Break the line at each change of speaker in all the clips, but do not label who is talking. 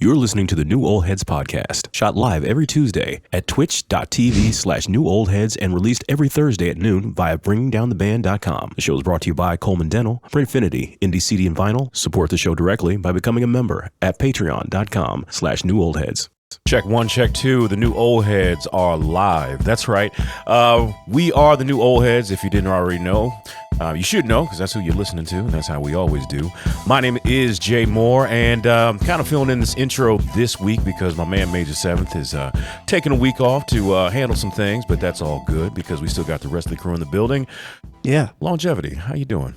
You're listening to the New Old Heads podcast, shot live every Tuesday at twitch.tv/newoldheads and released every Thursday at noon via bringingdowntheband.com. The show is brought to you by Coleman Dental, Printfinity, Indie CD and Vinyl. Support the show directly by becoming a member at patreon.com/newoldheads.
Check one, check two. The New Old Heads are live. That's right. We are the New Old Heads. If you didn't already know, you should know because that's who you're listening to. And that's how we always do. My name is Jay Moore, and kind of filling in this intro this week because my man Major 7th is taking a week off to handle some things, but that's all good because we still got the rest of the crew in the building.
Yeah.
Longevity, how you doing?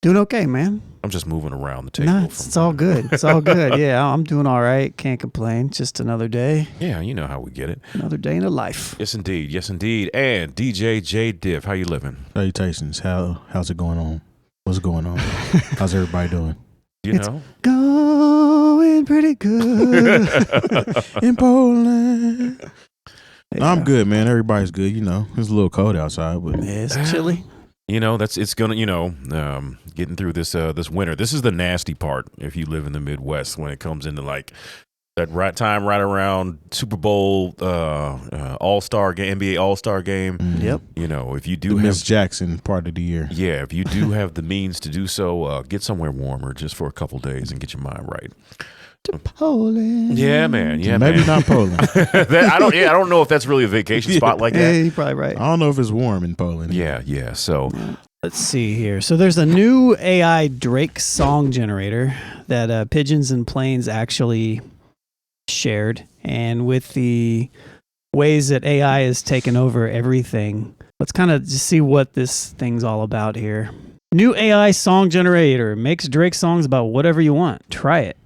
Doing okay, man.
I'm just moving around the table.
No, it's all good. It's all good. Yeah, I'm doing all right. Can't complain. Just another day.
Yeah, you know how we get it.
Another day in a life.
Yes, indeed. Yes, indeed. And DJ Jay Diff, how you living?
Salutations. How's it going on? What's going on? How's everybody doing?
It's going pretty good
in Poland.
Yeah.
No, I'm good, man. Everybody's good. You know, it's a little cold outside, but
it's chilly.
You know, it's gonna, getting through this winter. This is the nasty part if you live in the Midwest when it comes into like that right around Super Bowl, All-Star game, NBA All-Star game.
Yep.
You know, if you do
the
have
Miss Jackson part of the year.
Yeah, if you do have the means to do so, get somewhere warmer just for a couple days and get your mind right.
To Poland.
Yeah, man. Yeah,
maybe
man.
not Poland.
I don't know if that's really a vacation spot like that.
Yeah, you're probably right.
I don't know if it's warm in Poland.
Yeah. So
let's see here. So there's a new AI Drake song generator that Pigeons and Planes actually shared, and with the ways that AI has taken over everything, let's kind of just see what this thing's all about here. New AI song generator makes Drake songs about whatever you want. Try it.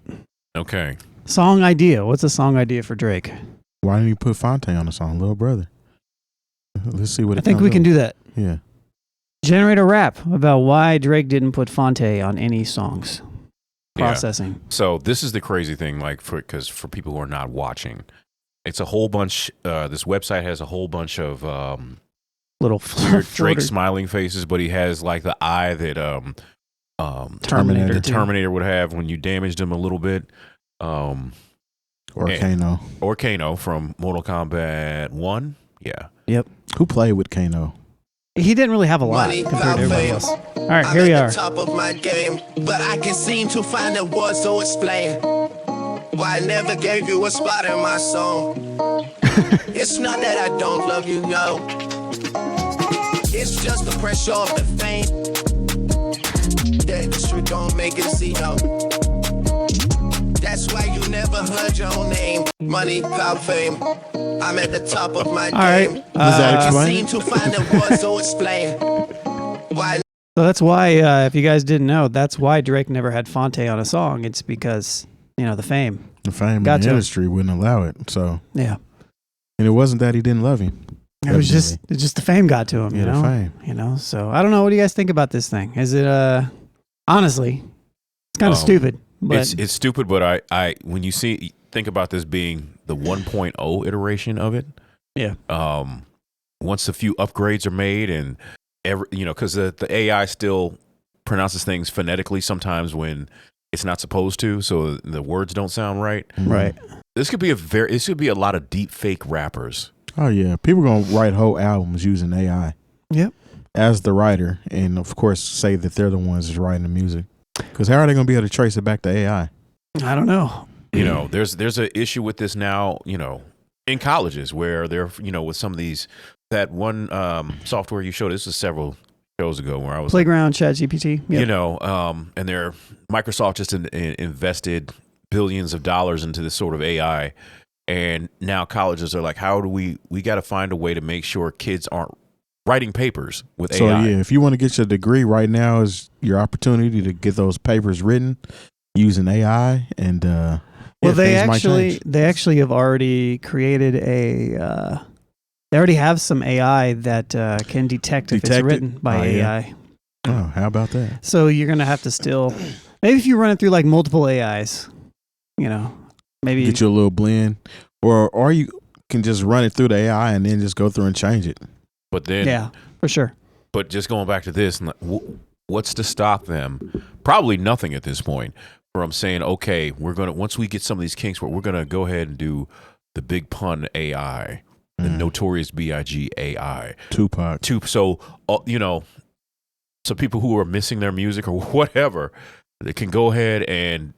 okay.
Song idea. What's a song idea for Drake?
Why didn't you put Fonte on the song, Little Brother? Let's see what
I think we can do that.
Yeah.
Generate a rap about why Drake didn't put Fonte on any songs. Processing.
Yeah. So this is the crazy thing, like because for people who are not watching, it's a whole bunch. This website has a whole bunch of
Little
weird Drake smiling faces, but he has like the eye that
Terminator.
the Terminator would have when you damaged him a little bit.
Or Kano.
Or Kano from Mortal Kombat 1. Yeah.
Yep.
Who played with Kano?
He didn't really have a lot compared to everybody else. All right, here we are.
I'm at the top of my game, but I can seem to find a word to explain why I never gave you a spot in my song. It's not that I don't love you, no. It's just the pressure of the fame that the street don't make it see, no. That's why you never heard your own name. Money, power, fame. I'm at the top of my game.
Does that
I
explain?
seem to find a word to explain why.
So that's why, if you guys didn't know, that's why Drake never had Fonte on a song. It's because, the fame.
The fame
Got
in the
to.
industry wouldn't allow it. So,
Yeah.
and it wasn't that he didn't love him.
It was just the fame got to him,
Yeah, the fame.
So I don't know. What do you guys think about this thing? Is it, honestly, it's kind of stupid. But
It's stupid, but I when you think about this being the 1.0 iteration of it,
yeah.
Once a few upgrades are made and because the AI still pronounces things phonetically sometimes when it's not supposed to, so the words don't sound right.
Right.
This could be a lot of deep fake rappers.
Oh, yeah. People are going to write whole albums using AI.
Yep.
As the writer, and of course say that they're the ones that's writing the music. Because how are they going to be able to trace it back to AI?
I don't know.
There's an issue with this now, in colleges where they're, with some of these, that one software you showed, this was several shows ago where I was
Playground, ChatGPT. Yep.
and Microsoft just invested billions of dollars into this sort of AI. And now colleges are like, how do we got to find a way to make sure kids aren't writing papers with AI.
So yeah, if you want to get your degree, right now is your opportunity to get those papers written using AI. And
they actually have already created they already have some AI that can detect if it's written by AI.
Yeah. Oh, how about that?
So you're gonna have to still maybe if you run it through like multiple AIs, maybe
get you a little blend, or you can just run it through the AI and then just go through and change it.
But then,
yeah, for sure.
But just going back to this, what's to stop them? Probably nothing at this point. from saying, okay, once we get some of these kinks, we're gonna go ahead and do the Big Pun AI, the Notorious B.I.G. AI,
Tupac.
So so people who are missing their music or whatever, they can go ahead and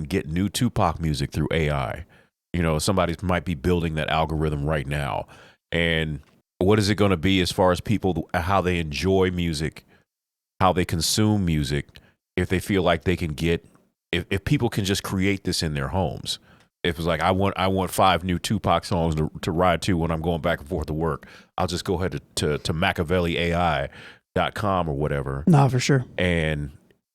get new Tupac music through AI. Somebody might be building that algorithm right now. And what is it going to be as far as people, how they enjoy music, how they consume music, if they feel like they can get, if people can just create this in their homes. If it's like, I want 5 new Tupac songs to ride to when I'm going back and forth to work, I'll just go ahead to MachiavelliAI.com or whatever.
No, for sure.
And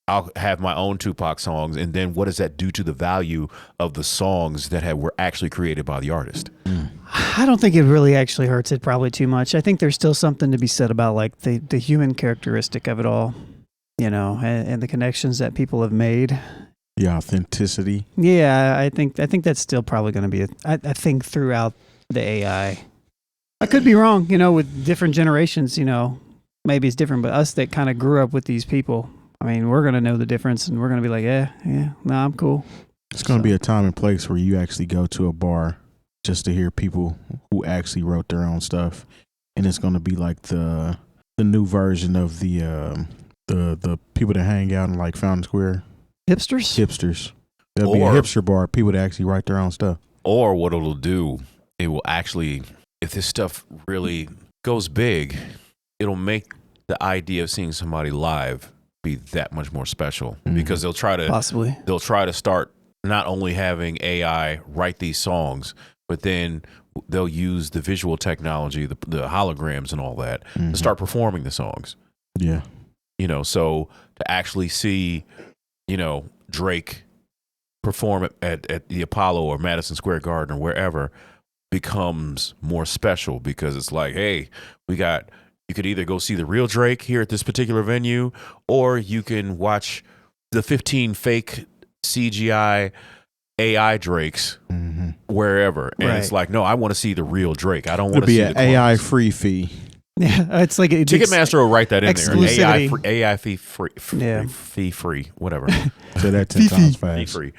I'll have my own Tupac songs. And then what does that do to the value of the songs that were actually created by the artist?
I don't think it really actually hurts it probably too much. I think there's still something to be said about like the human characteristic of it all, and the connections that people have made.
The authenticity.
Yeah, I think that's still probably going to be I think throughout the AI. I could be wrong, with different generations, maybe it's different, but us that kind of grew up with these people, I mean, we're going to know the difference and we're going to be like, yeah, no, I'm cool.
It's going to be a time and place where you actually go to a bar just to hear people who actually wrote their own stuff. And it's going to be like the new version of the people that hang out in like Fountain Square. Hipsters. There'll be a hipster bar, people that actually write their own stuff.
Or what it'll do, it will actually, if this stuff really goes big, it'll make the idea of seeing somebody live be that much more special, because they'll try to start not only having AI write these songs, but then they'll use the visual technology, the holograms and all that to start performing the songs.
Yeah.
So to actually see, Drake perform at the Apollo or Madison Square Garden or wherever becomes more special, because it's like, hey, you could either go see the real Drake here at this particular venue, or you can watch the 15 fake CGI AI Drakes wherever. And it's like, no, I want to see the real Drake. I don't want to see
an AI free fee.
Yeah, it's like
Ticketmaster will write that in
exclusivity.
there. AI fee free, whatever.
Say that 10 times fast.
Free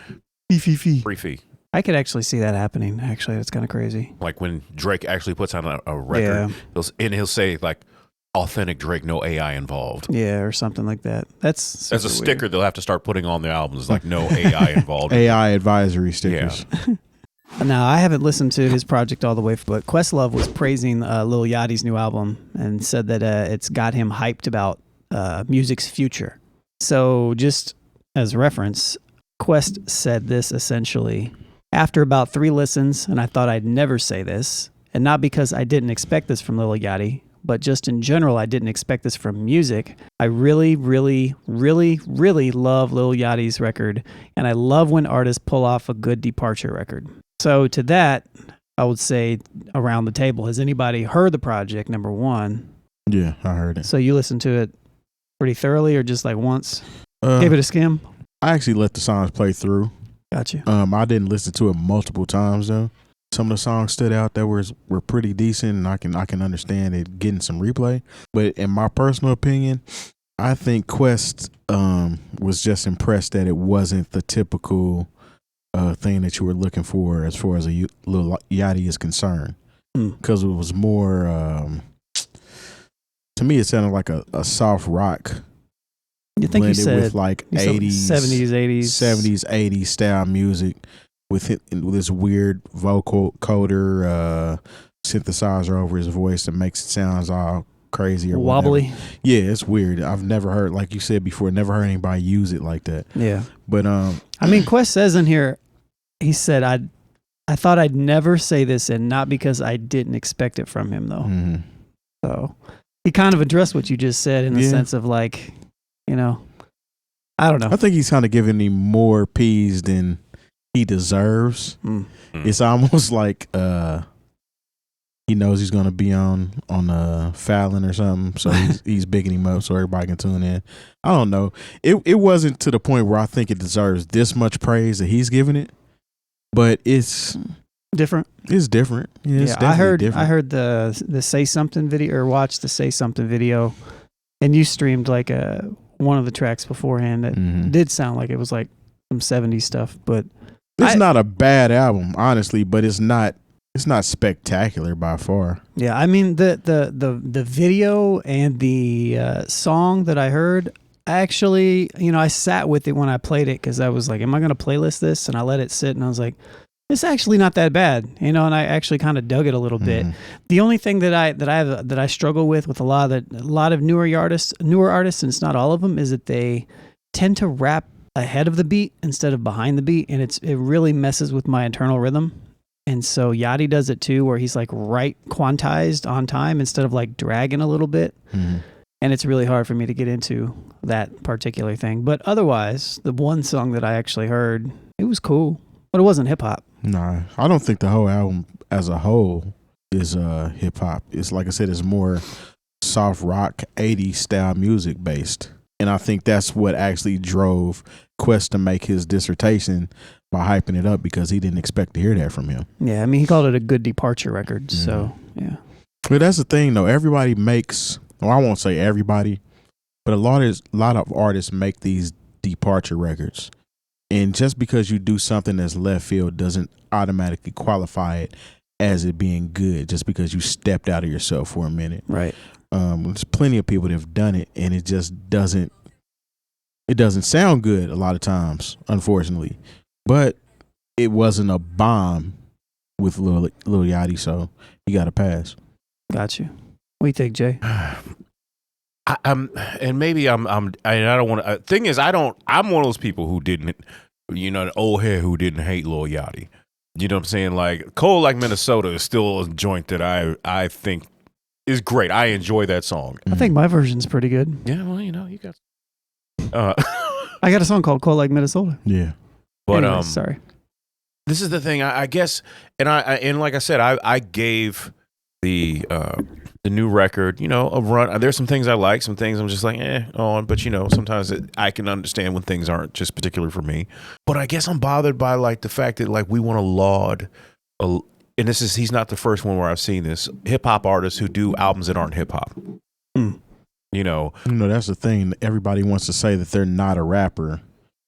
fee.
I could actually see that happening. Actually, that's kind of crazy.
Like when Drake actually puts out a record, he'll say like, authentic Drake, no AI involved.
Yeah, or something like that. That's
a sticker weird. They'll have to start putting on their albums, like no AI involved.
AI advisory stickers.
Yeah. Now, I haven't listened to his project all the way, but Questlove was praising Lil Yachty's new album and said that it's got him hyped about music's future. So just as reference, Quest said this essentially: after about 3 listens, and I thought I'd never say this, and not because I didn't expect this from Lil Yachty, but just in general, I didn't expect this from music. I really, really, really, really love Lil Yachty's record, and I love when artists pull off a good departure record. So to that, I would say around the table, has anybody heard the project, number one?
Yeah, I heard it.
So you listened to it pretty thoroughly or just like once? Gave it a skim?
I actually let the songs play through.
Gotcha.
I didn't listen to it multiple times though. Some of the songs stood out that were pretty decent, and I can understand it getting some replay. But in my personal opinion, I think Quest was just impressed that it wasn't the typical thing that you were looking for as far as a Lil Yachty is concerned, because it was more. To me, it sounded like a soft rock.
You think you said
with like 80s, 70s, 80s style music. With this weird vocal coder synthesizer over his voice that makes it sound all crazy or
wobbly.
Whatever. Yeah, it's weird. I've never heard, like you said before, never heard anybody use it like that.
Yeah,
but
I mean, Quest says in here, he said, I thought I'd never say this, and not because I didn't expect it from him though. So he kind of addressed what you just said in the sense of like, I don't know.
I think he's kind of giving him more P's than he deserves. It's almost like he knows he's gonna be on Fallon or something, so he's bigging him up so everybody can tune in. I don't know. It wasn't to the point where I think it deserves this much praise that he's giving it, but it's
different.
It's different. Yeah, it's
I heard
different.
I heard the Say Something video, or watched the Say Something video, and you streamed like one of the tracks beforehand that did sound like it was like some 70s stuff, but
It's not a bad album, honestly, but it's not spectacular by far.
yeah, I mean the video and the song that I heard, actually, I sat with it when I played it because I was like, am I going to playlist this? And I let it sit and I was like, it's actually not that bad, and I actually kind of dug it a little bit. The only thing that I struggle with a lot of newer artists, and it's not all of them, is that they tend to rap ahead of the beat instead of behind the beat, and it really messes with my internal rhythm. And so Yachty does it too, where he's like right quantized on time instead of like dragging a little bit. And it's really hard for me to get into that particular thing. But otherwise, the one song that I actually heard, it was cool, but it wasn't hip hop.
Nah, I don't think the whole album as a whole is hip hop. It's like I said, it's more soft rock, 80s style music based. And I think that's what actually drove Quest to make his dissertation by hyping it up, because he didn't expect to hear that from him.
Yeah, I mean, he called it a good departure record. So, yeah.
But that's the thing, though. Everybody makes, well, I won't say everybody, but a lot of artists make these departure records. And just because you do something that's left field doesn't automatically qualify it as it being good, just because you stepped out of yourself for a minute.
Right.
There's plenty of people that have done it, and it just doesn't sound good a lot of times, unfortunately. But it wasn't a bomb with Lil Yachty, so he got a pass.
Got you. What do you think, Jay?
And maybe I don't want to. Thing is, I'm one of those people who didn't, the old head who didn't hate Lil Yachty. You know what I'm saying? Like Cold Like Minnesota is still a joint that I think is great. I enjoy that song.
I think my version's pretty good.
Yeah, well, you got.
I got a song called "Cold Like Minnesota."
Yeah,
but
Anyways, sorry.
This is the thing, I guess, and like I said, I gave the new record, a run. There's some things I like, some things I'm just like, on, but sometimes I can understand when things aren't just particular for me. But I guess I'm bothered by like the fact that like we want to laud, and he's not the first one where I've seen this, hip hop artists who do albums that aren't hip hop.
That's the thing. Everybody wants to say that they're not a rapper.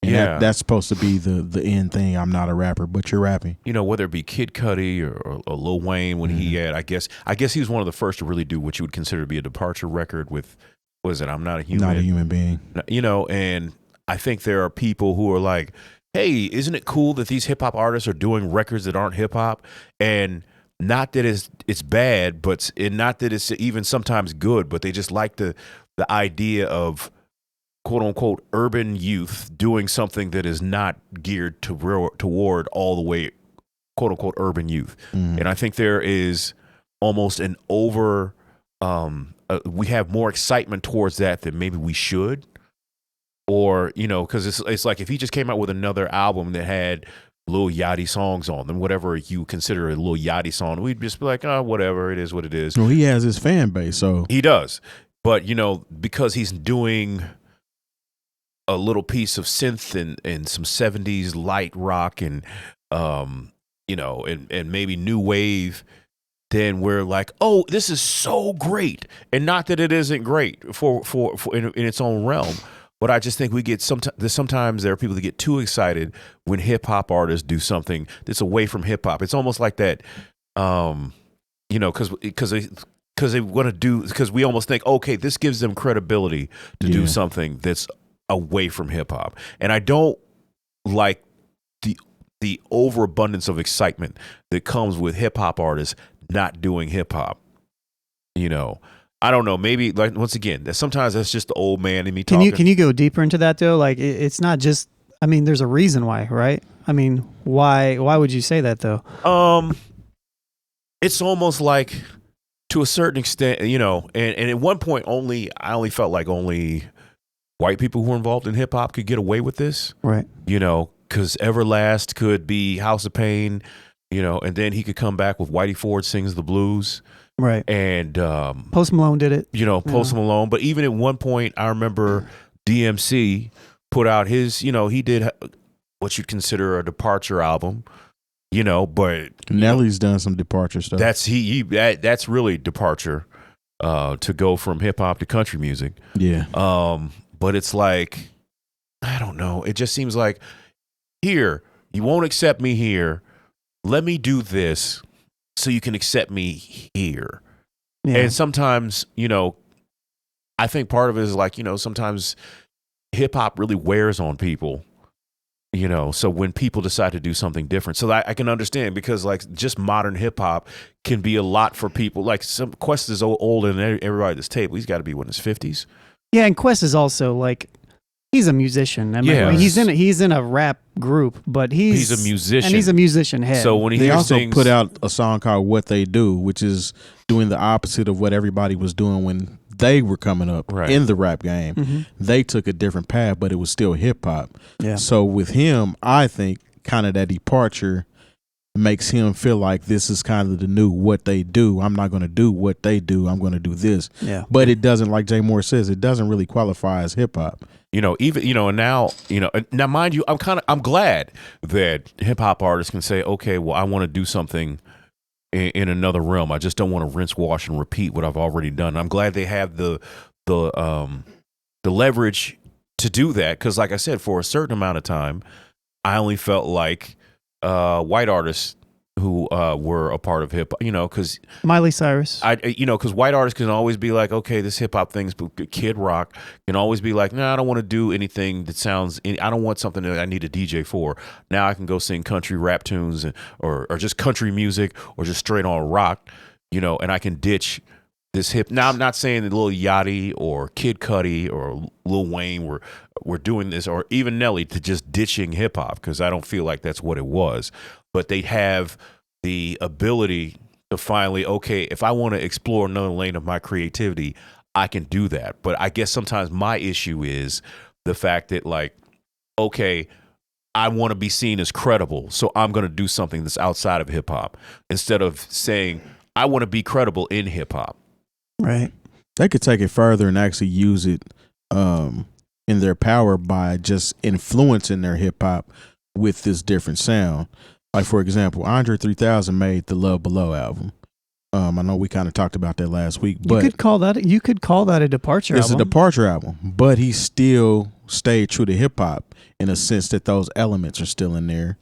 And that's supposed to be the end thing. I'm not a rapper, but you're rapping.
Whether it be 'KidCudi or Lil Wayne when he had, I guess he was one of the first to really do what you would consider to be a departure record with, I'm not a human.
Not a human being.
And I think there are people who are like, hey, isn't it cool that these hip hop artists are doing records that aren't hip hop? And not that it's bad, but not that it's even sometimes good, but they just like the idea of quote unquote urban youth doing something that is not geared toward all the way quote unquote urban youth. And I think there is almost an we have more excitement towards that than maybe we should, or because it's like if he just came out with another album that had Lil Yachty songs on them, whatever you consider a Lil Yachty song, we'd just be like, oh, whatever, it is what it is.
Well, he has his fan base, so
he does, but because he's doing a little piece of synth and some 70s light rock and and maybe new wave, then we're like, oh, this is so great. And not that it isn't great for in its own realm, but I just think we get sometimes there are people that get too excited when hip hop artists do something that's away from hip hop. It's almost like that because they want to do, because we almost think, okay, this gives them credibility to do something that's away from hip hop. And I don't like the overabundance of excitement that comes with hip hop artists not doing hip hop. I don't know, maybe like once again, sometimes that's just the old man in me talking.
Can you go deeper into that though? Like it's not just, I mean, there's a reason why, right? I mean, why would you say that though?
It's almost like to a certain extent, and at one point I only felt like only white people who were involved in hip hop could get away with this.
Right.
Because Everlast could be House of Pain, and then he could come back with Whitey Ford Sings the Blues.
Right.
And
Post Malone did it.
Post Malone. But even at one point, I remember DMC put out his, he did what you'd consider a departure album, but
Nelly's done some departure stuff.
That's really departure, to go from hip hop to country music.
Yeah.
But it's like, I don't know. It just seems like here, you won't accept me here. Let me do this so you can accept me here.
Yeah.
And sometimes, I think part of it is like, sometimes hip hop really wears on people, so when people decide to do something different. So I can understand, because like just modern hip hop can be a lot for people. Like some Quest is older than everybody at this table. He's got to be in his 50s.
Yeah, and Quest is also like, he's a musician. I mean,
Yeah.
he's in a rap group, but he's
a musician.
And he's a musician head.
So when he
They also
sings,
put out a song called "What They Do," which is doing the opposite of what everybody was doing when they were coming up
Right.
in the rap game.
Mhm.
They took a different path, but it was still hip hop.
Yeah.
So with him, I think kind of that departure makes him feel like this is kind of the new what they do. I'm not going to do what they do. I'm going to do this.
Yeah.
But it doesn't, like Jay Moore says, it doesn't really qualify as hip hop.
even and now mind you, I'm glad that hip hop artists can say, okay, well, I want to do something in another realm. I just don't want to rinse, wash, and repeat what I've already done. I'm glad they have the leverage to do that, because, like I said, for a certain amount of time, I only felt like white artists who were a part of hip hop, because
Miley Cyrus.
because white artists can always be like, okay, this hip hop thing's Kid Rock can always be like, no, I don't want to do anything that sounds. I don't want something that I need a DJ for. Now I can go sing country rap tunes or just country music or just straight on rock, and I can ditch this hip. Now I'm not saying that Lil Yachty or 𝐀𝐃𝐃𝐒 or Lil Wayne were doing this, or even Nelly, to just ditching hip hop, because I don't feel like that's what it was. But they have the ability to finally, okay, if I want to explore another lane of my creativity, I can do that. But I guess sometimes my issue is the fact that, like, okay, I want to be seen as credible, so I'm going to do something that's outside of hip hop, instead of saying I want to be credible in hip hop.
Right.
They could take it further and actually use it in their power by just influencing their hip hop with this different sound. Like, for example, Andre 3000 made the Love Below album. I know we kind of talked about that last week, but
you could call that a departure
it's
album.
a departure album, but he still stayed true to hip hop in a sense that those elements are still in there,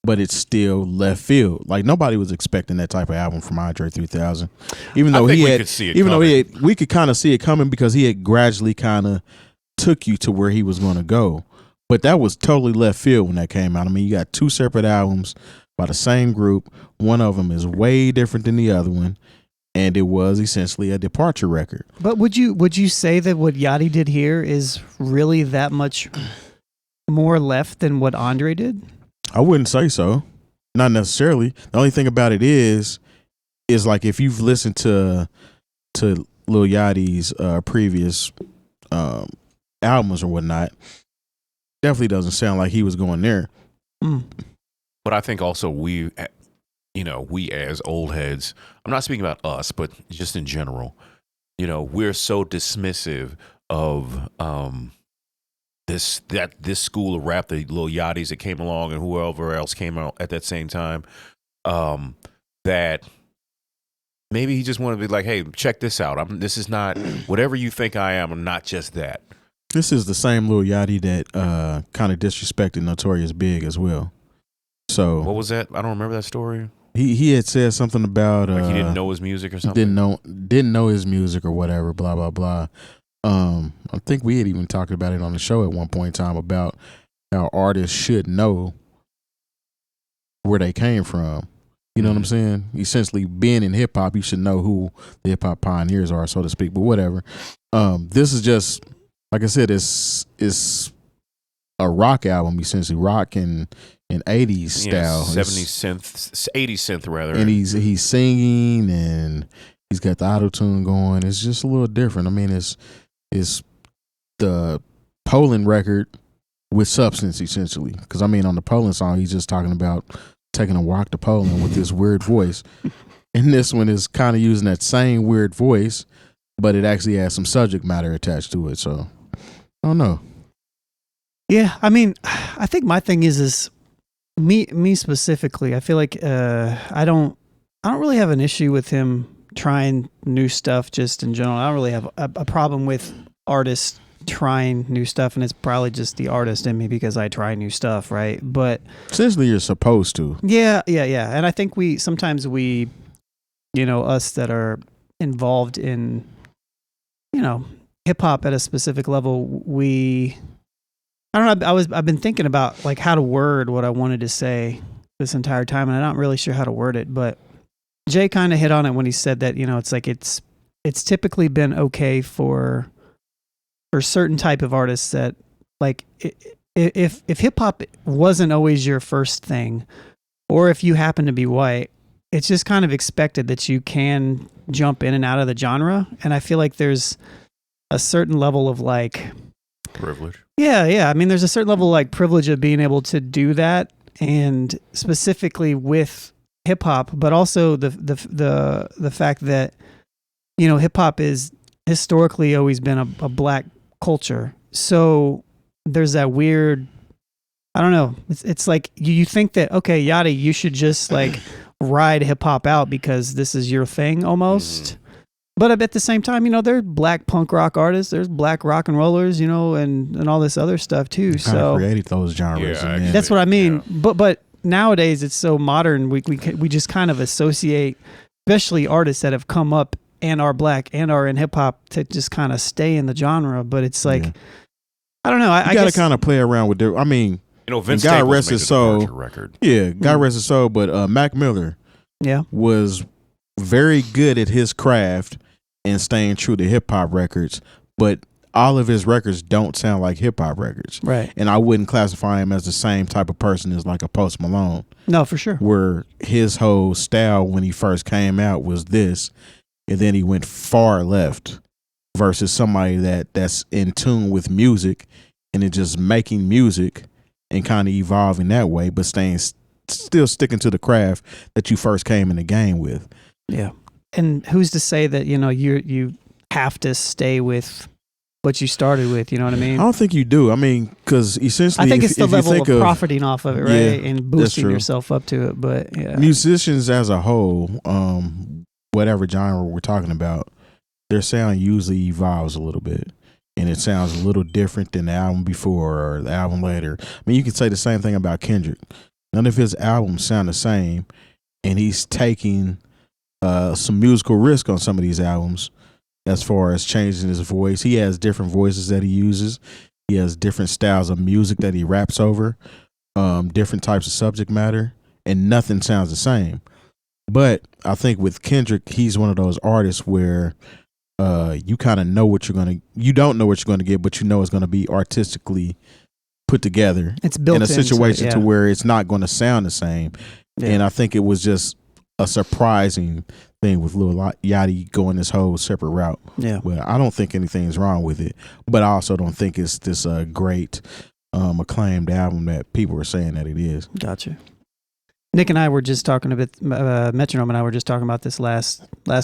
but it's still left field. Like, nobody was expecting that type of album from Andre 3000, even though we could kind of see it coming, because he had gradually kind of took you to where he was going to go. But that was totally left field when that came out. I mean, you got two separate albums by the same group. One of them is way different than the other one, and it was essentially a departure record.
But would you say that what Yachty did here is really that much more left than what Andre did?
I wouldn't say so. Not necessarily. The only thing about it is like, if you've listened to Lil Yachty's previous albums or whatnot, definitely doesn't sound like he was going there.
But I think also we as old heads, I'm not speaking about us, but just in general, we're so dismissive of this school of rap, the Lil Yachty's that came along and whoever else came out at that same time, that maybe he just wanted to be like, hey, check this out. This is not whatever you think I am. I'm not just that.
This is the same Lil Yachty that kind of disrespected Notorious Big as well. So
What was that? I don't remember that story.
He had said something about
Like he didn't know his music or something.
didn't know his music or whatever. Blah blah blah. I think we had even talked about it on the show at one point in time about how artists should know where they came from. You know what I'm saying? Essentially, being in hip hop, you should know who the hip hop pioneers are, so to speak. But whatever. This is just, like I said, it's a rock album, essentially, rock and 80s style.
70s synth, 80s synth rather.
And he's singing and he's got the auto-tune going. It's just a little different. I mean, it's the Poland record with substance, essentially. Because, I mean, on the Poland song, he's just talking about taking a walk to Poland with this weird voice. And this one is kind of using that same weird voice, but it actually has some subject matter attached to it. So, I don't know.
Yeah, I mean, I think my thing is me specifically. I feel like I don't really have an issue with him trying new stuff just in general. I don't really have a problem with artists trying new stuff, and it's probably just the artist in me because I try new stuff, right? But
essentially, you're supposed to.
Yeah. And I think sometimes we, us that are involved in, hip hop at a specific level, I don't know. I've been thinking about like how to word what I wanted to say this entire time, and I'm not really sure how to word it. But Jay kind of hit on it when he said that it's like it's typically been okay for certain type of artists that like if hip hop wasn't always your first thing, or if you happen to be white, it's just kind of expected that you can jump in and out of the genre. And I feel like there's a certain level of like
privilege.
Yeah. I mean, there's a certain level of like privilege of being able to do that, and specifically with hip hop, but also the fact that hip hop is historically always been a black culture. So there's that weird, I don't know. It's like you think that, okay, Yachty, you should just like ride hip hop out because this is your thing almost. But at the same time, there's black punk rock artists, there's black rock and rollers, and all this other stuff too. So
created those genres.
Yeah,
and
that's what I mean. Yeah. But nowadays it's so modern. We just kind of associate, especially artists that have come up and are black and are in hip hop, to just kind of stay in the genre. But it's like, I don't know. I
got to
guess
kind of play around with I mean,
Vince
God
Staples
rest
made
his
the
soul.
Departure record.
Yeah, God rest his soul. But Mac Miller, was very good at his craft and staying true to hip hop records. But all of his records don't sound like hip hop records,
right?
And I wouldn't classify him as the same type of person as like a Post Malone.
No, for sure.
Where his whole style when he first came out was this, and then he went far left. Versus somebody that's in tune with music and is just making music and kind of evolving that way, but still sticking to the craft that you first came in the game with.
Yeah. And who's to say that, you have to stay with what you started with, you know what I mean?
I don't think you do. I mean, because essentially,
I think it's the level of profiting off of it, right?
Yeah,
and boosting yourself up to it. But yeah.
Musicians as a whole, whatever genre we're talking about, their sound usually evolves a little bit. And it sounds a little different than the album before or the album later. I mean, you could say the same thing about Kendrick. None of his albums sound the same, and he's taking some musical risk on some of these albums as far as changing his voice. He has different voices that he uses. He has different styles of music that he raps over, different types of subject matter, and nothing sounds the same. But I think with Kendrick, he's one of those artists where you kind of know what you don't know what you're going to get, but you know it's going to be artistically put together.
It's built
in a situation
into it,
to where it's not going to sound the same. Yeah. And I think it was just a surprising thing with Lil Yachty going this whole separate route.
Yeah.
Well, I don't think anything's wrong with it, but I also don't think it's this great acclaimed album that people are saying that it is.
Gotcha. Nick and I were just talking a bit, Metronome and I were just talking about this last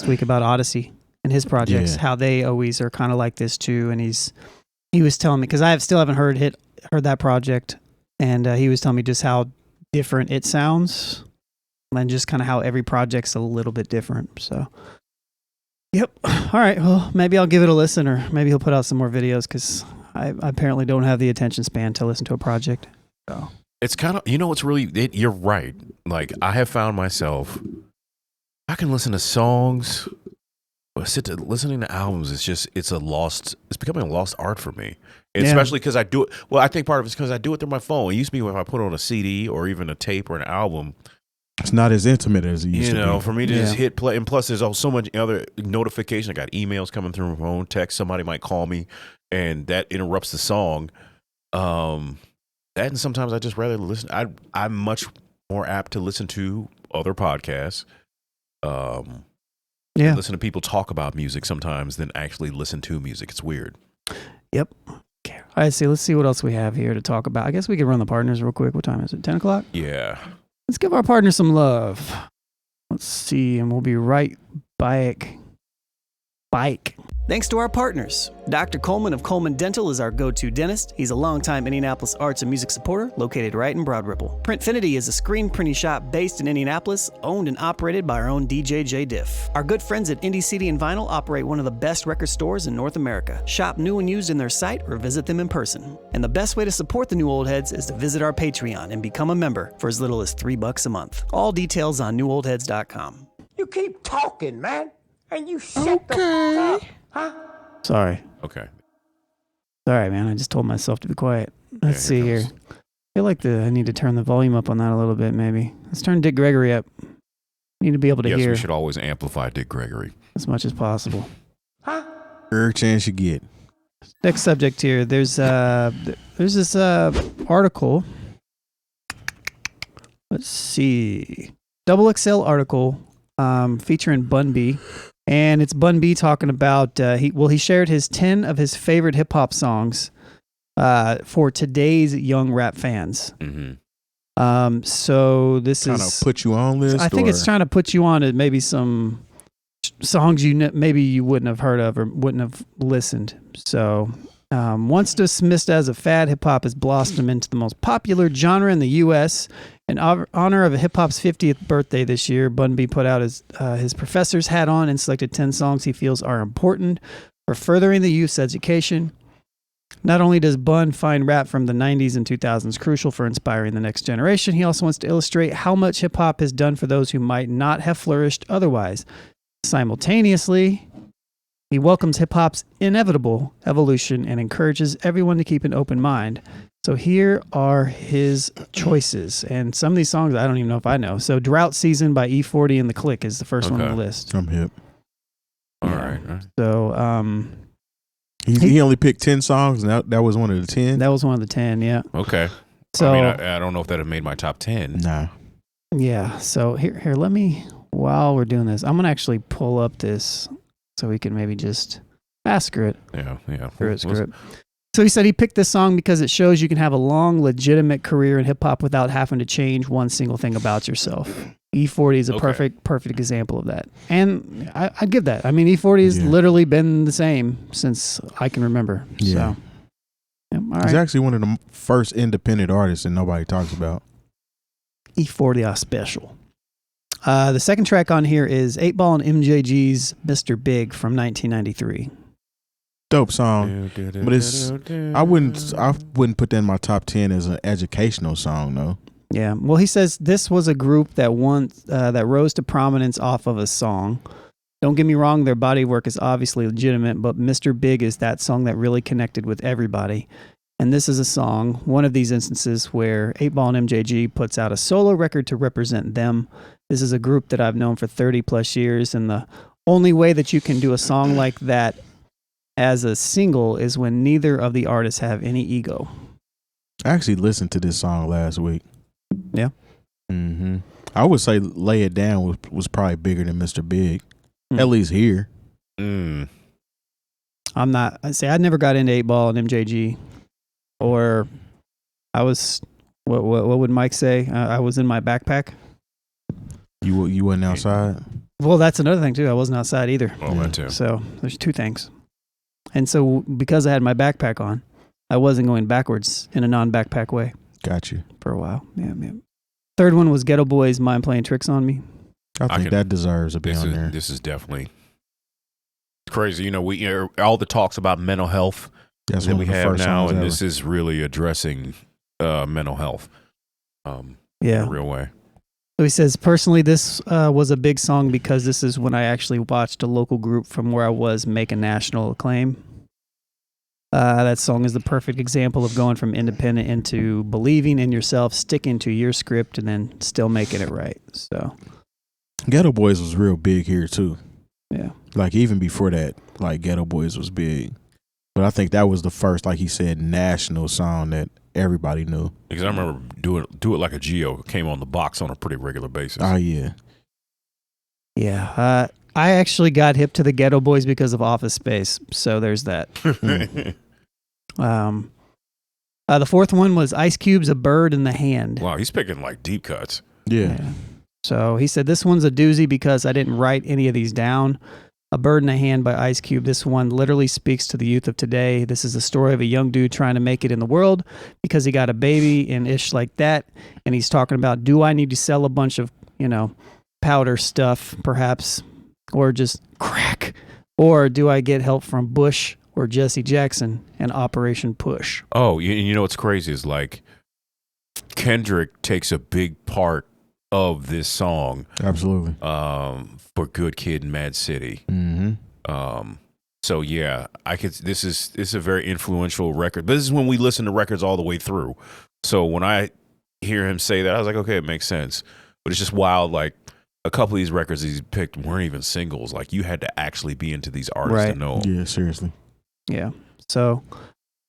week about Odyssey and his projects, how they always are kind of like this too. And he was telling me, because I still haven't heard that project, and he was telling me just how different it sounds, and just kind of how every project's a little bit different. So, yep. All right. Well, maybe I'll give it a listen, or maybe he'll put out some more videos, because I apparently don't have the attention span to listen to a project. So
it's kind of, it's really, you're right. Like, I have found myself, I can listen to songs, but listening to albums, it's becoming a lost art for me. Especially because I do it. Well, I think part of it's because I do it through my phone. It used to be if I put on a CD or even a tape or an album,
it's not as intimate as it used to be.
For me to just hit play. And plus, there's so much other notification. I got emails coming through my phone, text. Somebody might call me, and that interrupts the song. And sometimes I just rather listen. I'm much more apt to listen to other podcasts. Listen to people talk about music sometimes than actually listen to music. It's weird.
Yep. Okay. All right, let's see what else we have here to talk about. I guess we could run the partners real quick. What time is it? 10 o'clock?
Yeah.
Let's give our partners some love. Let's see, and we'll be right back. Thanks to our partners. Dr. Coleman of Coleman Dental is our go-to dentist. He's a longtime Indianapolis arts and music supporter located right in Broad Ripple. Printfinity is a screen printing shop based in Indianapolis, owned and operated by our own DJ Jay Diff. Our good friends at Indie CD and Vinyl operate one of the best record stores in North America. Shop new and used in their site or visit them in person. And the best way to support the New Old Heads is to visit our Patreon and become a member for as little as $3 a month. All details on newoldheads.com.
You keep talking, man, and you shut the fuck up, huh?
Sorry.
Okay.
Sorry, man. I just told myself to be quiet. Let's see here. I feel like I need to turn the volume up on that a little bit, maybe. Let's turn Dick Gregory up. Need to be able to
yes,
hear
we should always amplify Dick Gregory
as much as possible.
Huh?
Every chance you get.
Next subject here. There's this article. Let's see. XXL article featuring Bun B. And it's Bun B talking about, he shared his 10 of his favorite hip hop songs for today's young rap fans.
Mm-hmm.
So this
Trying
is
to put you on list.
I think it's trying to put you on to maybe some songs maybe you wouldn't have heard of or wouldn't have listened. So once dismissed as a fad, hip hop has blossomed into the most popular genre in the U.S. In honor of hip hop's 50th birthday this year, Bun B put out his professor's hat on and selected 10 songs he feels are important for furthering the youth's education. Not only does Bun find rap from the 90s and 2000s crucial for inspiring the next generation, he also wants to illustrate how much hip hop has done for those who might not have flourished otherwise. Simultaneously, he welcomes hip hop's inevitable evolution and encourages everyone to keep an open mind. So here are his choices. And some of these songs I don't even know if I know. So Drought Season by E40 and the Click is the first one on the list.
I'm hip.
All right.
So
he only picked 10 songs, and that was one of the 10?
that was one of the 10, yeah.
Okay.
So
I mean, I don't know if that have made my top 10.
Nah.
yeah, so here let me, while we're doing this, I'm going to actually pull up this so we can maybe just screw it.
Yeah.
Screw it. So he said he picked this song because it shows you can have a long, legitimate career in hip hop without having to change one single thing about yourself. E40 is a perfect example of that. And I'd give that. I mean, E40 has literally been the same since I can remember.
Yeah.
So, yeah, all right.
He's actually one of the first independent artists that nobody talks about.
E40 are special. The second track on here is 8Ball and MJG's Mr. Big from 1993.
Dope song, but I wouldn't put that in my top 10 as an educational song though.
Yeah, well, he says this was a group that rose to prominence off of a song. Don't get me wrong, their body work is obviously legitimate, but Mr. Big is that song that really connected with everybody. And this is a song, one of these instances where 8Ball and MJG puts out a solo record to represent them. This is a group that I've known for 30 plus years, and the only way that you can do a song like that as a single is when neither of the artists have any ego.
I actually listened to this song last week.
Yeah.
Mm-hmm. I would say Lay It Down was probably bigger than Mr. Big, at least here.
Mm.
I never got into 8Ball and MJG, or I was, what would Mike say? I was in my backpack.
You wasn't outside?
Well, that's another thing too. I wasn't outside either.
Well, that too.
So there's two things. And so because I had my backpack on, I wasn't going backwards in a non-backpack way.
Got you.
For a while. Yeah. Third one was Ghetto Boys' Mind Playing Tricks on Me.
I think that deserves to be on there.
This is definitely crazy. You know, we all the talks about mental health that we have now, and this is really addressing mental health in a real way.
So he says, personally, this was a big song because this is when I actually watched a local group from where I was make a national acclaim. That song is the perfect example of going from independent into believing in yourself, sticking to your script, and then still making it right. So,
Ghetto Boys was real big here too.
Yeah.
Like even before that, like Ghetto Boys was big. But I think that was the first, like he said, national song that everybody knew.
Because I remember Do It Like a Geo came on the box on a pretty regular basis.
Oh yeah.
Yeah. I actually got hip to the Ghetto Boys because of Office Space. So there's that. The fourth one was Ice Cube's A Bird in the Hand.
Wow, he's picking like deep cuts.
Yeah.
So he said, this one's a doozy because I didn't write any of these down. A Bird in a Hand by Ice Cube. This one literally speaks to the youth of today. This is the story of a young dude trying to make it in the world because he got a baby and ish like that. And he's talking about, do I need to sell a bunch of, powder stuff, perhaps, or just crack? Or do I get help from Bush or Jesse Jackson and Operation Push?
Oh, you know what's crazy is like Kendrick takes a big part of this song.
Absolutely.
For Good Kid, Mad City.
Mm-hmm.
So yeah, this is a very influential record. This is when we listen to records all the way through. So when I hear him say that, I was like, okay, it makes sense. But it's just wild. Like a couple of these records he's picked weren't even singles. Like you had to actually be into these artists to know.
Yeah, seriously.
Yeah. So,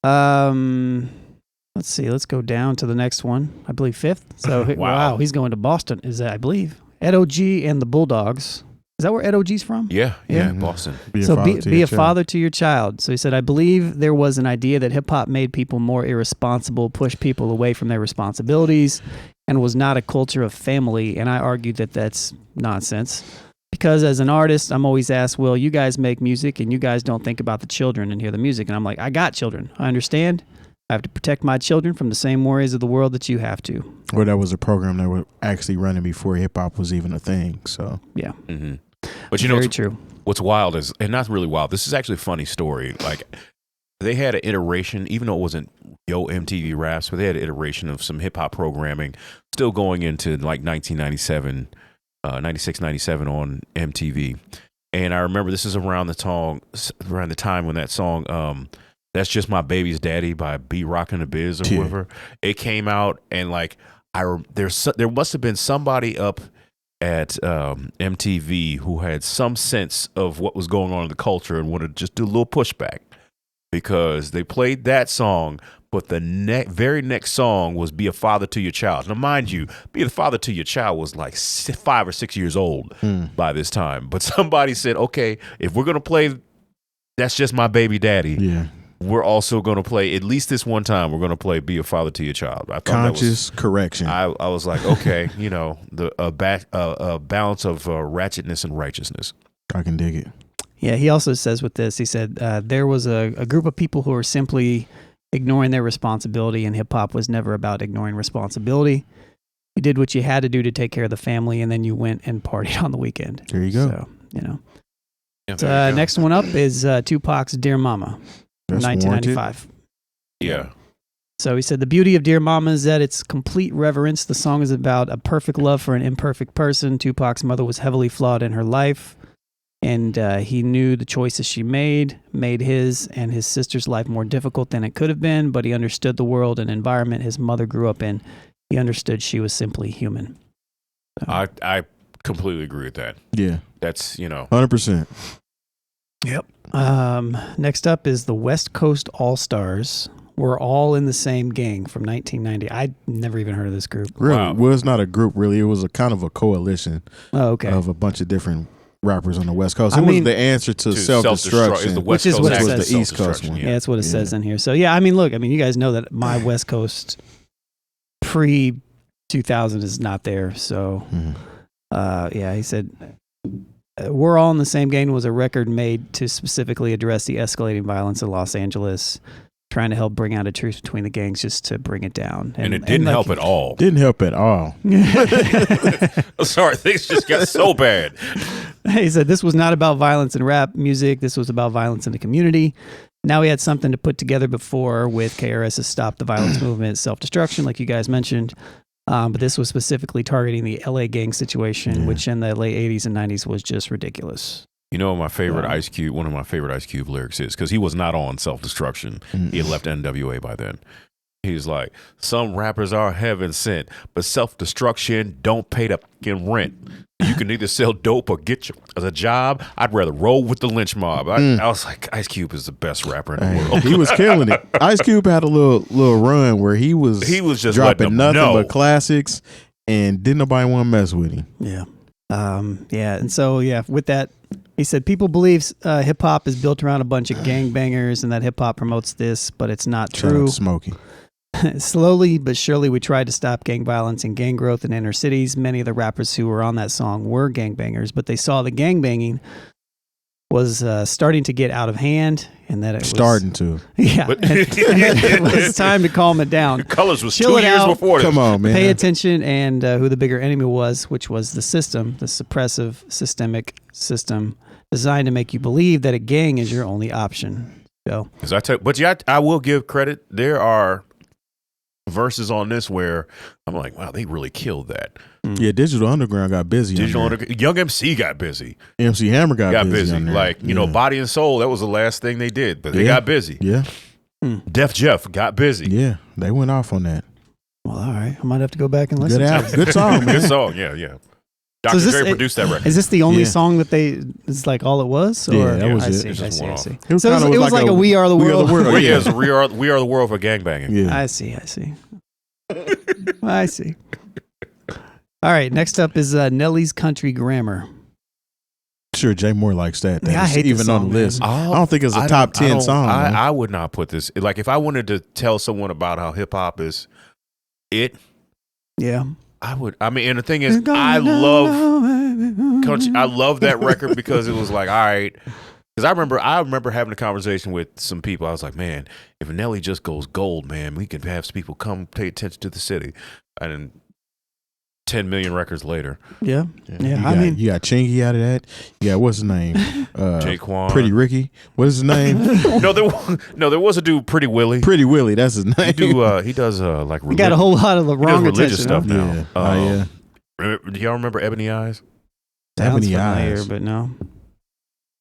let's see. Let's go down to the next one. I believe 5th. So wow, he's going to Boston. Is that, I believe, Ed O.G. and the Bulldogs. Is that where Ed O.G.'s from?
Yeah, Boston.
Be a father to your child. So he said, I believe there was an idea that hip hop made people more irresponsible, pushed people away from their responsibilities, and was not a culture of family. And I argued that that's nonsense. Because as an artist, I'm always asked, well, you guys make music and you guys don't think about the children and hear the music. And I'm like, I got children. I understand. I have to protect my children from the same worries of the world that you have to.
Or that was a program that was actually running before hip hop was even a thing. So
yeah.
Mm-hmm. But
very true.
What's wild is, and not really wild, this is actually a funny story. Like they had an iteration, even though it wasn't Yo MTV Raps, but they had an iteration of some hip hop programming still going into like 1997, 96, 97 on MTV. And I remember this is around the time when that song, That's Just My Baby's Daddy by B Rock and the Biz or whoever, it came out. And like, there must have been somebody up at MTV who had some sense of what was going on in the culture and wanted to just do a little pushback, because they played that song, but the very next song was Be a Father to Your Child. Now, mind you, Be a Father to Your Child was like 5 or 6 years old by this time. But somebody said, okay, if we're going to play That's Just My Baby Daddy, we're also going to play, at least this one time, we're going to play Be a Father to Your Child. I thought
conscious correction.
I was like, okay, a balance of ratchetness and righteousness.
I can dig it.
Yeah, he also says with this, he said, there was a group of people who were simply ignoring their responsibility, and hip-hop was never about ignoring responsibility. You did what you had to do to take care of the family, and then you went and partied on the weekend.
There you go.
So,
Yeah,
next one up is Tupac's Dear Mama.
That's
1995.
Yeah.
So he said, the beauty of Dear Mama is that it's complete reverence. The song is about a perfect love for an imperfect person. Tupac's mother was heavily flawed in her life, and he knew the choices she made his and his sister's life more difficult than it could have been, but he understood the world and environment his mother grew up in. He understood she was simply human. So.
I completely agree with that.
Yeah.
That's,
100%.
Yep. Next up is the West Coast All-Stars. We're all in the same gang from 1990. I'd never even heard of this group.
Really?
Wow.
Well, it's not a group, really. It was a kind of a coalition
of
a bunch of different rappers on the West Coast. It was the answer to self-destruction,
which is what it says.
The East Coast one.
Yeah, that's what it says in here. So, yeah, look, you guys know that my West Coast pre-2000 is not there. So, he said... We're All in the Same Gang was a record made to specifically address the escalating violence in Los Angeles, trying to help bring out a truce between the gangs just to bring it down.
And it didn't help at all.
Didn't help at all.
Sorry, things just got so bad.
He said this was not about violence in rap music. This was about violence in the community. Now we had something to put together before with KRS's Stop the Violence Movement, Self-Destruction, like you guys mentioned. But this was specifically targeting the LA gang situation, which in the late 80s and 90s was just ridiculous.
One of my favorite Ice Cube lyrics is, because he was not on Self-Destruction. He had left NWA by then. He's like, some rappers are heaven sent, but self-destruction don't pay the fucking rent. You can either sell dope or get a job. I'd rather roll with the lynch mob. I was like, Ice Cube is the best rapper in the world.
He was killing it. Ice Cube had a little run where he was
just
dropping nothing but classics, and didn't nobody want to mess with him.
Yeah. And so, with that, he said, people believe hip hop is built around a bunch of gangbangers and that hip hop promotes this, but it's not true.
Smokey.
Slowly but surely, we tried to stop gang violence and gang growth in inner cities. Many of the rappers who were on that song were gangbangers, but they saw the gangbanging was starting to get out of hand, and that it
Starting to.
yeah,
But-
it was time to calm it down.
Colors was
Chill
2
it
years
out.
before this.
Come on, man.
Pay attention, and who the bigger enemy was, which was the system, the suppressive, systemic system designed to make you believe that a gang is your only option. So,
But yeah, I will give credit. There are verses on this where I'm like, wow, they really killed that.
Yeah, Digital Underground got busy.
Young MC got busy.
MC Hammer got busy. on there.
Like, you know, Body and Soul, that was the last thing they did, but they got busy.
Yeah,
Def Jeff got busy.
yeah, they went off on that.
well, all right, I might have to go back and listen.
Good
to
app,
it.
good song, man.
Good song, yeah. Dr.
is this
Dre
it-
produced that record.
Is this the only
Yeah.
song that is like all it was? Or?
Yeah, that was
I
it.
see,
It's
I
just
see,
one
I
off.
see.
It was
So it
kinda
was like a We Are the World.
We are the world for gangbanging.
Yeah,
I see. I see. All right, next up is Nelly's Country Grammar.
sure Jay Moore likes that.
Yeah, I
That's
hate
even
this
on
song,
the list.
man.
I don't think it's a top 10 song. man.
I would not put this. Like, if I wanted to tell someone about how hip hop is it,
Yeah.
I would. I mean, and the thing is, I love country. I love that record because it was like, all right. Because I remember having a conversation with some people. I was like, man, if Nelly just goes gold, man, we can have some people come pay attention to the city. And then 10 million records later,
Yeah.
You got Chingy out of that. You got what's his name?
Jaquan.
Pretty Ricky. What is his name?
no, there was a dude, Pretty Willie.
Pretty Willie. That's his name.
He does like
You got a whole lot of the wrong
religious
attention.
stuff
Huh?
now.
Yeah.
Do y'all remember Ebony Eyes?
Sounds
Ebony
familiar,
Eyes.
but no.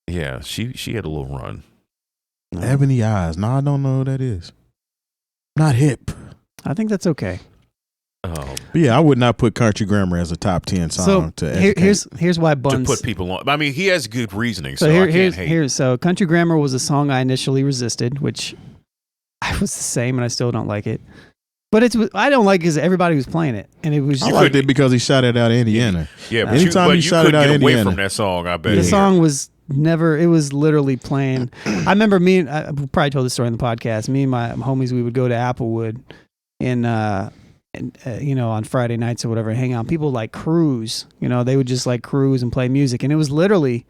Yeah, she had a little run.
Ebony Eyes. No, I don't know who that is. Not hip.
I think that's okay.
But yeah, I would not put Country Grammar as a top 10 song
So
to educate.
here's why
To
Buns.
put people on. I mean, he has good reasoning, so,
So
I can't hate.
here's so Country Grammar was a song I initially resisted, which I was the same, and I still don't like it. But I don't like it because everybody was playing it, and it was
I
just,
liked it because he shot it out of Indiana.
Yeah, but
Anytime
you
he shot it
couldn't
out
get away
Indiana.
from that song, I bet.
the
here.
song was never. It was literally playing. I remember I probably told this story in the podcast. Me and my homies, we would go to Applewood on Friday nights or whatever, hang out. People like cruise. They would just like cruise and play music, and it was literally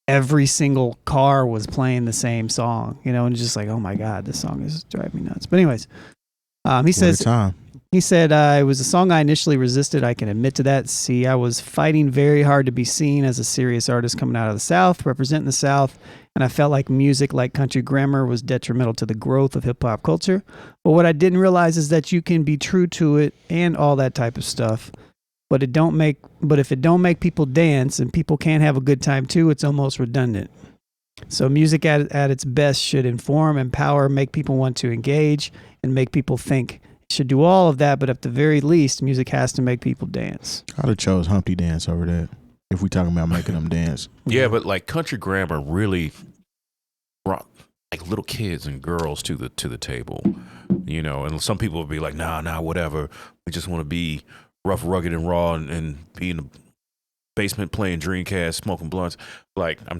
every single car was playing the same song. And it's just like, oh my god, this song is driving me nuts. But anyways, he said, it was a song I initially resisted. I can admit to that. See, I was fighting very hard to be seen as a serious artist coming out of the South, representing the South, and I felt like music like Country Grammar was detrimental to the growth of hip-hop culture. But what I didn't realize is that you can be true to it and all that type of stuff, but if it don't make people dance and people can't have a good time too, it's almost redundant. So music at its best should inform, empower, make people want to engage, and make people think. It should do all of that, but at the very least, music has to make people dance.
I'd have chose Humpty Dance over that if we talking about making them dance.
Yeah, but like Country Grammar really brought like little kids and girls to the table, And some people would be like, nah, whatever. We just want to be rough, rugged, and raw, and be in the basement playing Dreamcast, smoking blunts. Like, I'm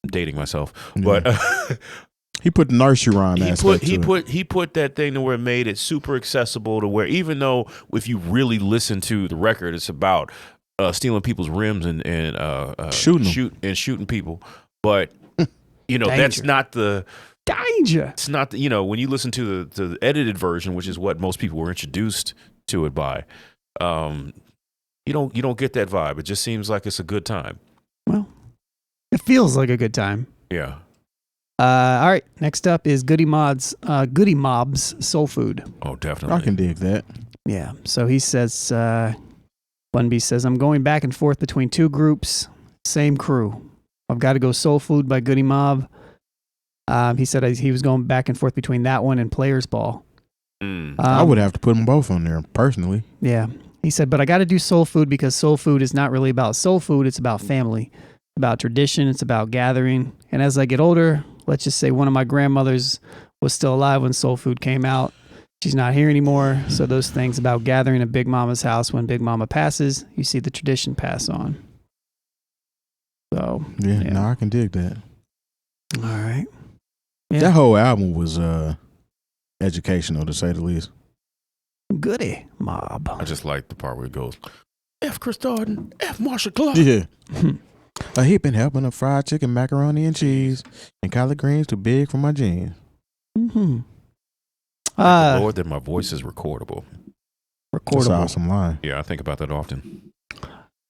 dating myself, but
He put the nursery rhyme aspect to it.
he put that thing to where it made it super accessible to where even though if you really listen to the record, it's about stealing people's rims and shooting people, but that's not the
danger.
It's not the, when you listen to the edited version, which is what most people were introduced to it by. You don't get that vibe. It just seems like it's a good time.
Well, it feels like a good time.
Yeah.
All right. Next up is Goody Mob's Soul Food.
Oh, definitely.
I can dig that.
Yeah. So he says, Bun B says, I'm going back and forth between two groups, same crew. I've got to go Soul Food by Goody Mob. He said he was going back and forth between that one and Players Ball.
I would have to put them both on there personally.
Yeah. He said, but I got to do Soul Food because Soul Food is not really about soul food. It's about family, about tradition. It's about gathering. And as I get older, let's just say one of my grandmothers was still alive when Soul Food came out. She's not here anymore. So those things about gathering at Big Mama's house when Big Mama passes, you see the tradition pass on. So,
Yeah, no, I can dig that.
All right. Yeah.
That whole album was educational, to say the least.
Goody Mob.
I just like the part where it goes, F. Chris Darden, F. Marsha Clark.
Yeah. A heap and helping of fried chicken, macaroni and cheese, and collard greens too big for my jeans.
Mm-hmm.
Thank the Lord that my voice is recordable.
That's an awesome line.
Yeah, I think about that often.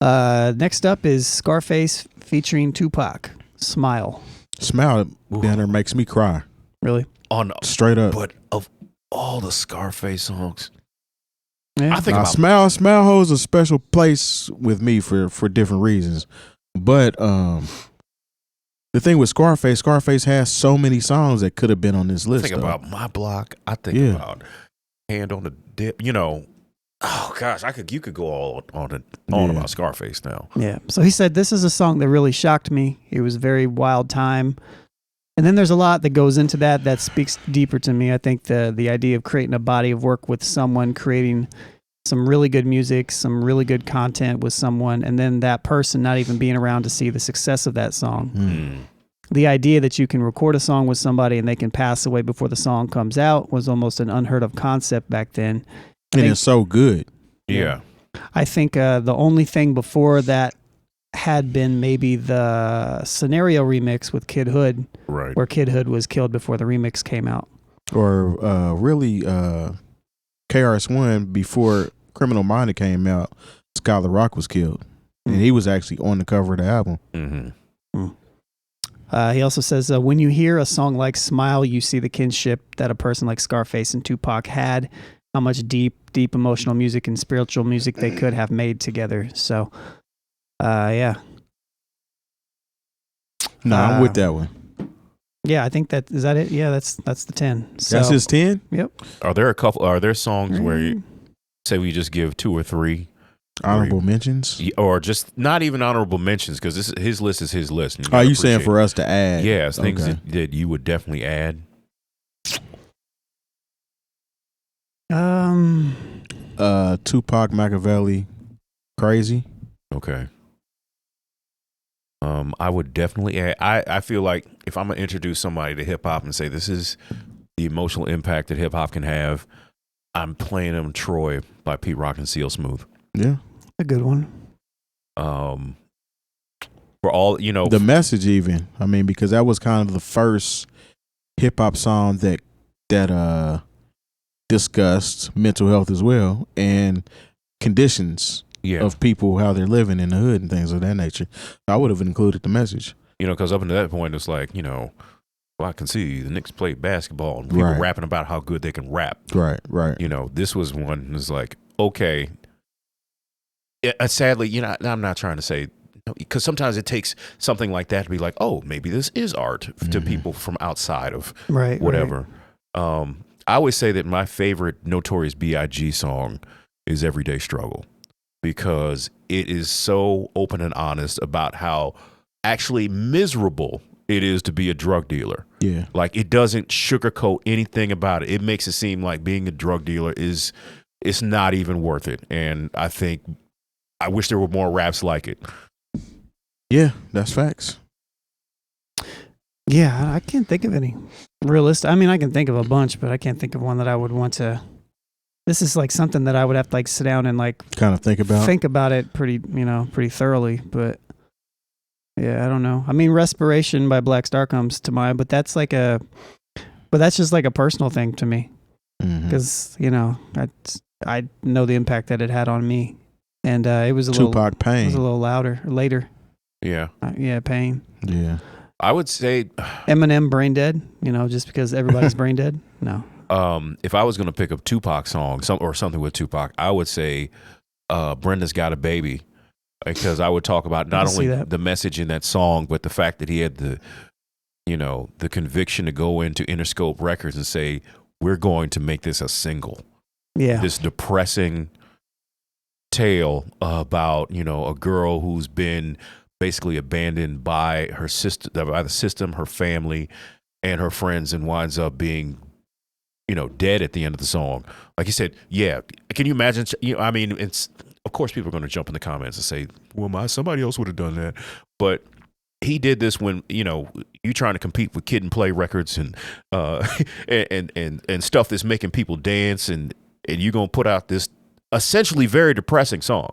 Next up is Scarface featuring Tupac. Smile.
Smile down there makes me cry.
Really?
Straight up.
But of all the Scarface songs,
Yeah.
I think about
Smile holds a special place with me for different reasons. But the thing with Scarface has so many songs that could have been on this list.
think about My Block. I think about Hand on the Dip. You know, oh gosh, you could go on about Scarface now.
Yeah. So he said, this is a song that really shocked me. It was a very wild time. And then there's a lot that goes into that speaks deeper to me. I think the idea of creating a body of work with someone, creating some really good music, some really good content with someone, and then that person not even being around to see the success of that song. The idea that you can record a song with somebody and they can pass away before the song comes out was almost an unheard of concept back then.
It's so good.
Yeah.
I think the only thing before that had been maybe the Scenario remix with Kid Hood,
right,
where Kid Hood was killed before the remix came out.
Or really KRS-One, before Criminal Minded came out, Skylar Rock was killed. And he was actually on the cover of the album.
Mm-hmm.
He also says, when you hear a song like Smile, you see the kinship that a person like Scarface and Tupac had, how much deep emotional music and spiritual music they could have made together. So, yeah.
No, I'm with that one.
Yeah, I think is that it? Yeah, that's the 10. So,
That's his 10?
Yep.
Are there songs where you say we just give 2 or 3
honorable mentions?
Or just not even honorable mentions, because his list is his list.
Are you saying for us to add?
Yes, things that you would definitely add.
Tupac, Machiavelli, Crazy.
Okay. I would definitely add. I feel like if I'm gonna introduce somebody to hip hop and say this is the emotional impact that hip hop can have, I'm playing them Troy by Pete Rock and CL Smooth.
Yeah,
a good one.
For all
the message, even. I mean, because that was kind of the first hip hop song that discussed mental health as well and conditions of people, how they're living in the hood and things of that nature. I would have included the message.
Because up until that point, it's like, well, I can see the Knicks play basketball and people rapping about how good they can rap.
Right.
This was one that's like, okay. Sadly, I'm not trying to say, because sometimes it takes something like that to be like, oh, maybe this is art to people from outside of whatever. Right. I always say that my favorite Notorious B.I.G. song is Everyday Struggle, because it is so open and honest about how actually miserable it is to be a drug dealer.
Yeah.
Like, it doesn't sugarcoat anything about it. It makes it seem like being a drug dealer it's not even worth it. And I wish there were more raps like it.
Yeah, that's facts.
Yeah, I can't think of any realistic. I mean, I can think of a bunch, but I can't think of one that I would want to. This is like something that I would have to sit down and
kind of think about
it pretty thoroughly. But yeah, I don't know. I mean, Respiration by Black Star comes to mind, but that's just like a personal thing to me, because I know the impact that it had on me, and it was
Tupac Pain.
It was a little later.
Yeah.
Pain.
Yeah.
I would say
Eminem, Brain Dead. Just because everybody's brain dead. No.
If I was going to pick a Tupac song, or something with Tupac, I would say Brenda's Got a Baby, because I would talk about not only the message in that song, but the fact that he had the conviction to go into Interscope Records and say, we're going to make this a single.
Yeah.
This depressing tale about, a girl who's been basically abandoned by her sister, by the system, her family, and her friends, and winds up being, dead at the end of the song. Like you said, yeah. Can you imagine? I mean, it's, of course, people are going to jump in the comments and say, well, somebody else would have done that. But he did this when, you trying to compete with Kid and Play records and and stuff that's making people dance, and you're going to put out this essentially very depressing song.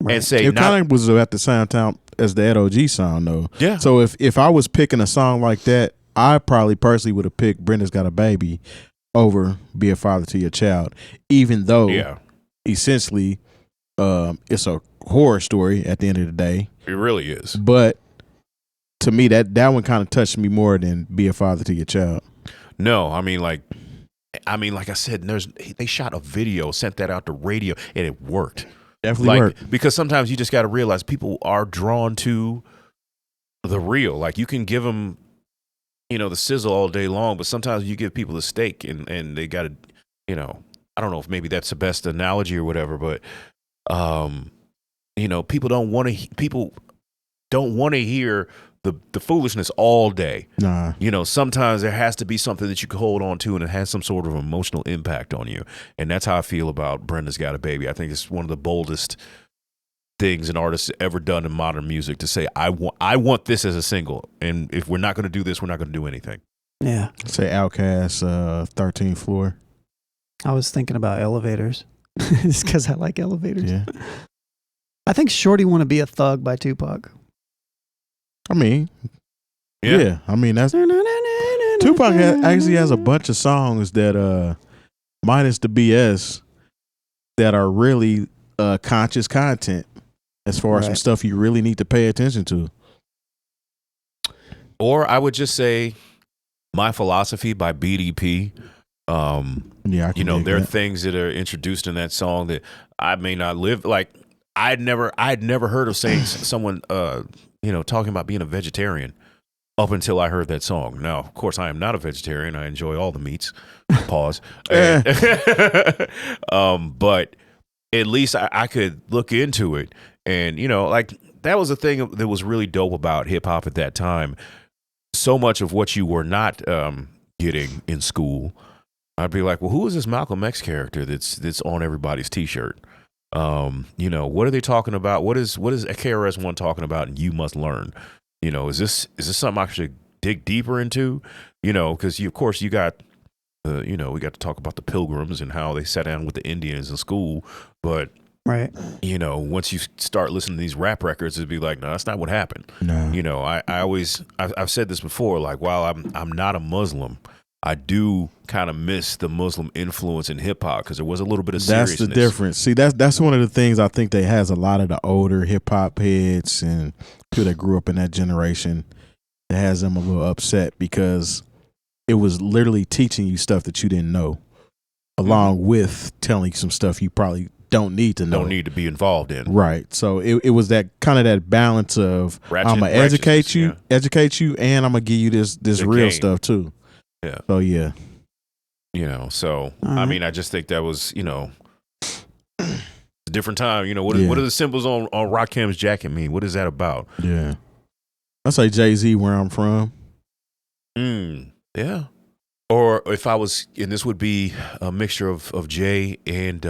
Right.
And say,
it kind of was at the same time as the LOG song though.
Yeah.
So if I was picking a song like that, I probably personally would have picked Brenda's Got a Baby over Be a Father to Your Child, even though essentially it's a horror story at the end of the day.
It really is.
But to me, that one kind of touched me more than Be a Father to Your Child.
No, I mean, like I said, they shot a video, sent that out to radio, and it worked.
Definitely worked.
Because sometimes you just got to realize people are drawn to the real. Like, you can give them, the sizzle all day long, but sometimes you give people the steak, and they got to, I don't know if maybe that's the best analogy or whatever, but people don't want to hear the foolishness all day.
Nah.
Sometimes there has to be something that you can hold on to and it has some sort of emotional impact on you. And that's how I feel about Brenda's Got a Baby. I think it's one of the boldest things an artist has ever done in modern music to say, I want this as a single. And if we're not going to do this, we're not going to do anything.
Yeah.
Say Outkast, 13th Floor.
I was thinking about elevators. Just because I like elevators.
Yeah.
I think Shorty Want to Be a Thug by Tupac.
I mean, yeah. I mean, that's Tupac actually has a bunch of songs that, minus the BS, that are really conscious content as far as some stuff you really need to pay attention to.
Or I would just say My Philosophy by BDP.
Yeah,
there are things that are introduced in that song that I may not live. Like, I'd never heard of saying someone, talking about being a vegetarian up until I heard that song. Now, of course, I am not a vegetarian. I enjoy all the meats. Pause. But at least I could look into it. And, that was the thing that was really dope about hip hop at that time. So much of what you were not getting in school, I'd be like, well, who is this Malcolm X character that's on everybody's T-shirt? What are they talking about? What is KRS-One talking about? And you must learn. Is this something I should dig deeper into? Because of course you got, we got to talk about the Pilgrims and how they sat down with the Indians in school. But once you start listening to these rap records, it'd be like, no, that's not what happened.
No.
I've said this before. Like, while I'm not a Muslim, I do kind of miss the Muslim influence in hip hop because there was a little bit of seriousness.
That's the difference. See, that's one of the things I think that has a lot of the older hip hop heads and people that grew up in that generation that has them a little upset because it was literally teaching you stuff that you didn't know, along with telling you some stuff you probably don't need to know.
Don't need to be involved in.
Right. So it was that kind of that balance of I'm gonna educate you, and I'm gonna give you this real stuff too.
Yeah.
So yeah.
So I mean, I just think that was, a different time. What are the symbols on Rakim's jacket mean? What is that about?
Yeah. I say Jay-Z where I'm from.
Yeah. Or if I was, and this would be a mixture of Jay and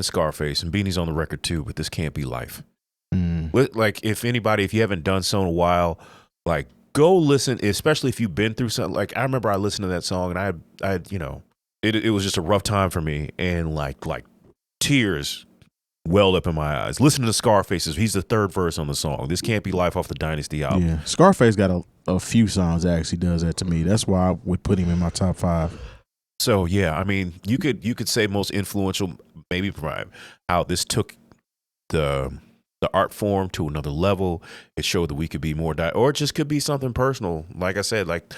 Scarface, and Beanie's on the record too, but this can't be life. Like, if you haven't done so in a while, like, go listen, especially if you've been through something. Like, I remember I listened to that song and I it was just a rough time for me, and like tears welled up in my eyes. Listen to Scarface's. He's the third verse on the song. This can't be life off the Dynasty album.
Yeah, Scarface got a few songs that actually does that to me. That's why I would put him in my top 5.
So yeah, I mean, you could say most influential, maybe Prime, how this took the art form to another level. It showed that we could be more or it just could be something personal. Like I said, like,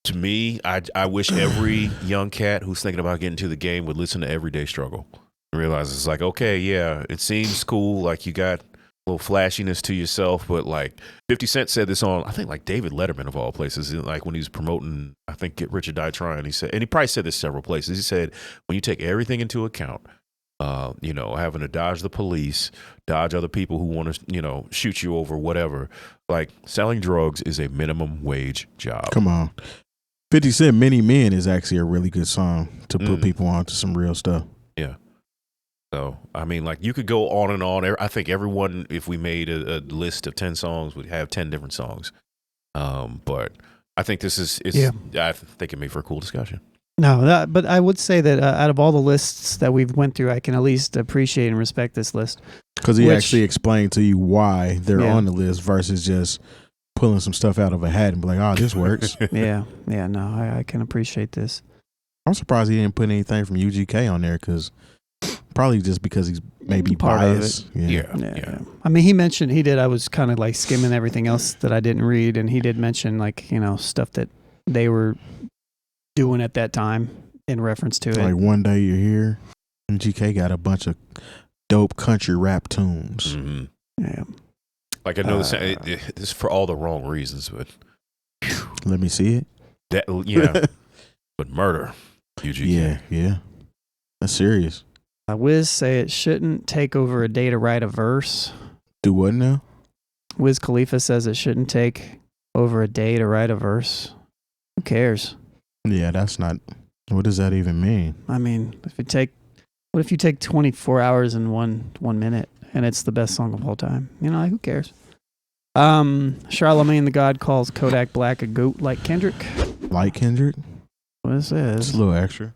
to me, I wish every young cat who's thinking about getting to the game would listen to Everyday Struggle and realize it's like, okay, yeah, it seems cool, like you got a little flashiness to yourself, but like 50 Cent said this on, I think, like David Letterman of all places, like when he was promoting, I think, Get Rich or Die Trying, he said, and he probably said this several places, he said, when you take everything into account, having to dodge the police, dodge other people who want to, shoot you over, whatever. Like, selling drugs is a minimum wage job.
Come on. 50 Cent Many Men is actually a really good song to put people on to some real stuff.
Yeah. So, I mean, like, you could go on and on. I think everyone, if we made a list of 10 songs, would have 10 different songs. But I think I think it made for a cool discussion.
No, but I would say that out of all the lists that we've went through, I can at least appreciate and respect this list.
Because he actually explained to you why they're on the list versus just pulling some stuff out of a hat and be like, oh, this works.
No, I can appreciate this.
I'm surprised he didn't put anything from UGK on there because probably just because he's maybe
Part of
biased.
Yeah. I mean, he did. I was kind of like skimming everything else that I didn't read, and he did mention like, stuff that they were doing at that time in reference to it.
Like One Day You're Here, UGK got a bunch of dope country rap tunes.
Mm-hmm.
Yeah.
Like I know this is for all the wrong reasons, but
let me see it.
But murder, UGK.
Yeah. That's serious.
Wiz say it shouldn't take over a day to write a verse.
Do what now?
Wiz Khalifa says it shouldn't take over a day to write a verse. Who cares?
Yeah, that's not. What does that even mean?
I mean, what if you take 24 hours and one minute and it's the best song of all time? Who cares? Charlemagne the God calls Kodak Black a goat like Kendrick.
Like Kendrick?
What it says?
It's a little extra.